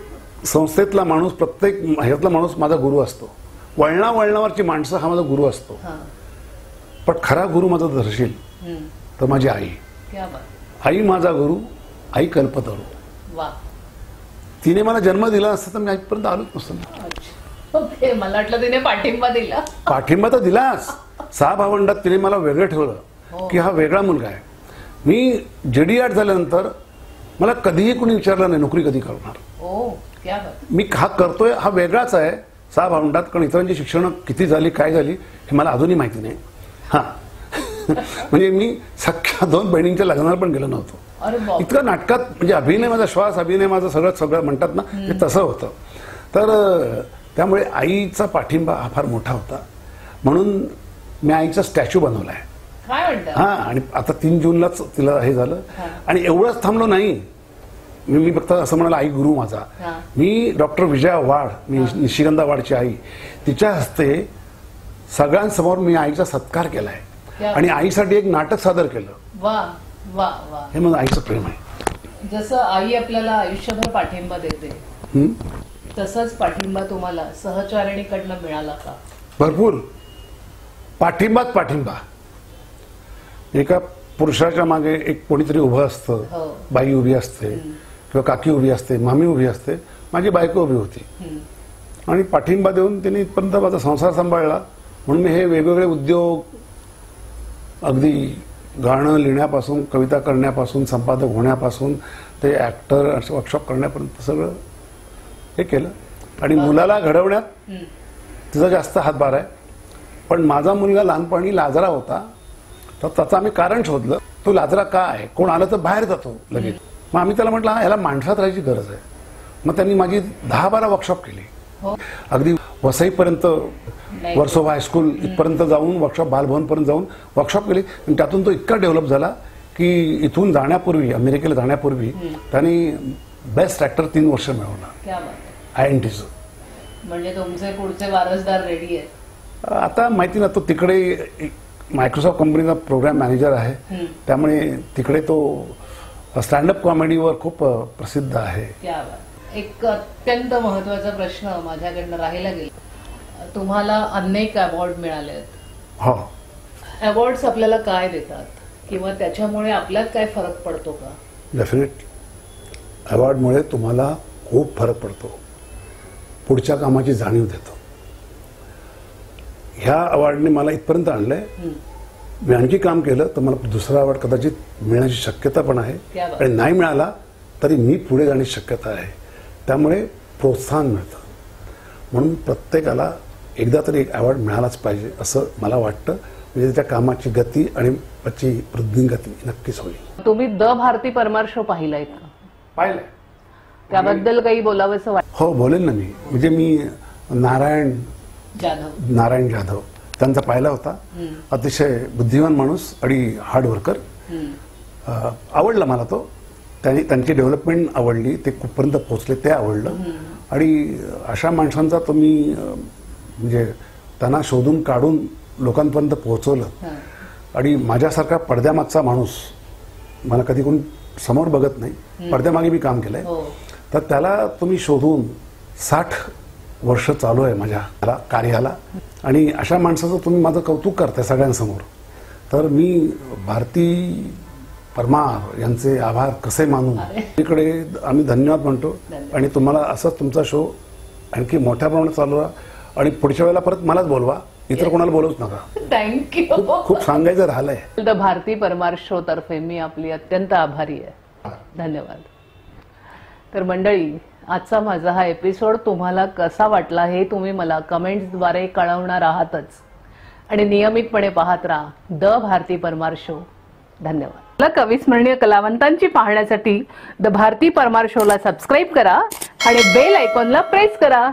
संस्थेतला माणूस, प्रत्येक ह्यातला माणूस माझा गुरु असतो. वळणावरची माणसं हा माझा गुरु असतो. पण खरा गुरु माझा धरशील तर माझी आई. क्या बात. आई माझा गुरु, आई कल्पतरू. वा. तिने मला जन्म दिला असता तर मी आजपर्यंत आलोच नसतो. ओके. मला वाटलं तिने पाठिंबा दिला. पाठिंबा तर दिलाच. 6 भावंडात तिने मला वेगळं ठेवलं की हा वेगळा मुलगा आहे. मी JD झाल्यानंतर मला कधीही कुणी विचारलं नाही नोकरी कधी करणार. ओ क्या बात. मी हा करतोय हा वेगळाच आहे 6 भावंडात. कारण इतरांची शिक्षण किती झाली काय झाली हे मला अजूनही माहिती नाही. हां म्हणजे मी सख्या 2 बहिणींच्या लग्नाला पण गेलो नव्हतो. अरे बाप. इतकं नाटकात म्हणजे अभिनय माझा श्वास, अभिनय माझं सगळं म्हणतात ना ते तसं होतं. तर त्यामुळे आईचा पाठिंबा हा फार मोठा होता. म्हणून मी आईचा स्टॅच्यू बनवला आहे. काय म्हणता? हां. आणि आता 3 जूनलाच तिला हे झालं. आणि एवढंच थांबलो नाही. मी फक्त असं म्हणाला आई गुरु माझा. मी डॉक्टर विजया वाड, मी निशिगंधा वाडची आई, तिच्या हस्ते सगळ्यांसमोर मी आईचा सत्कार केलाय आणि आईसाठी एक नाटक सादर केलं. वा वा वा. हे माझं आईचं प्रेम आहे. जसं आई आपल्याला आयुष्यभर पाठिंबा देते तसंच पाठिंबा तुम्हाला सहचारिणीकडनं मिळाला का? भरपूर. पाठिंबाच पाठिंबा. एका पुरुषाच्या मागे एक कोणीतरी उभं असतं. बाई उभी असते किंवा काकी उभी असते, मामी उभी असते. माझी बायको उभी होती आणि पाठिंबा देऊन तिने इथपर्यंत माझा संसार सांभाळला. म्हणून मी हे वेगवेगळे उद्योग, अगदी गाणं लिहिण्यापासून, कविता करण्यापासून, संपादक होण्यापासून ते ॲक्टर वर्कशॉप करण्यापर्यंत सगळं हे केलं. आणि मुलाला घडवण्यात तिचा जास्त हातभार आहे. पण माझा मुलगा लहानपणी लाजरा होता तर त्याचं आम्ही कारण शोधलं. तो लाजरा का आहे, कोण आलं तर बाहेर जातो लगेच. मग आम्ही त्याला म्हटलं ह्याला माणसात राहायची गरज आहे. मग त्यांनी माझी 10-12 वर्कशॉप केली. अगदी वसईपर्यंत, वर्सोवा हायस्कूल इथपर्यंत जाऊन वर्कशॉप, बालभवनपर्यंत जाऊन वर्कशॉप केली. आणि त्यातून तो इतका डेव्हलप झाला की इथून जाण्यापूर्वी, अमेरिकेला जाण्यापूर्वी त्यांनी बेस्ट ॲक्टर 3 वर्ष मिळवलं INTचं. म्हणजे तुमचे पुढचे वारसदार रेडी आहेत. आता माहिती ना, तो तिकडे मायक्रोसॉफ्ट कंपनीचा प्रोग्राम मॅनेजर आहे. त्यामुळे तिकडे तो स्टँडअप कॉमेडीवर खूप प्रसिद्ध आहे. एक अत्यंत महत्वाचा प्रश्न माझ्याकडनं राहिला गेला. तुम्हाला अनेक अवॉर्ड मिळाले आहेत. हो. अवॉर्ड्स आपल्याला काय देतात किंवा त्याच्यामुळे आपल्यात काय फरक पडतो का? डेफिनेट. अवॉर्डमुळे तुम्हाला खूप फरक पडतो. पुढच्या कामाची जाणीव देतो. ह्या अवॉर्डने मला इथपर्यंत आणलंय. मी आणखी काम केलं तर मला दुसरा अवॉर्ड कदाचित मिळण्याची शक्यता पण आहे. आणि नाही मिळाला तरी मी पुढे जाण्याची शक्यता आहे. त्यामुळे प्रोत्साहन मिळतं. म्हणून प्रत्येकाला एकदा तरी एक अवॉर्ड मिळालाच पाहिजे असं मला वाटतं. म्हणजे त्या कामाची गती आणि त्याची वृद्धिंगती नक्कीच होईल. तुम्ही द भारती परमार शो पाहिलाय का? पाहिलंय. त्याबद्दल काही बोलावंसं वाटतं? हो, बोलेन ना मी. म्हणजे मी नारायण जाधव त्यांचा पाहिला होता. अतिशय बुद्धिमान माणूस आणि हार्ड वर्कर. आवडला मला तो. त्यांची डेव्हलपमेंट आवडली. ते कुठपर्यंत पोहोचले ते आवडलं. आणि अशा माणसांचा तुम्ही म्हणजे त्यांना शोधून काढून लोकांपर्यंत पोहोचवलं. आणि माझ्यासारखा पडद्यामागचा माणूस, मला कधी कोणी समोर बघत नाही, पडद्यामागे मी काम केलंय, तर त्याला तुम्ही शोधून 60 वर्ष चालू आहे माझ्या कार्याला. आणि अशा माणसाचं तुम्ही माझं कौतुक करताय सगळ्यांसमोर. तर मी भारती परमार यांचे आभार कसे मानू. इकडे आम्ही धन्यवाद म्हणतो आणि तुम्हाला असंच तुमचा शो आणखी मोठ्या प्रमाणात चालू राहा आणि पुढच्या वेळेला परत मलाच बोलवा, इतर कोणाला बोलवूच नका. थँक्यू. खूप सांगायचं राहिलंय. द भारती परमार शो तर्फे मी आपली अत्यंत आभारी आहे. धन्यवाद. तर मंडळी, आजचा माझा हा एपिसोड तुम्हाला कसा वाटला हे तुम्ही मला कमेंट्सद्वारे कळवणार आहातच आणि नियमितपणे पाहत राहा द भारती परमार शो. धन्यवाद. अविस्मरणीय कलावंतांची पाहण्यासाठी द भारती परमार शोला सबस्क्राईब करा आणि बेल आयकॉनला प्रेस करा.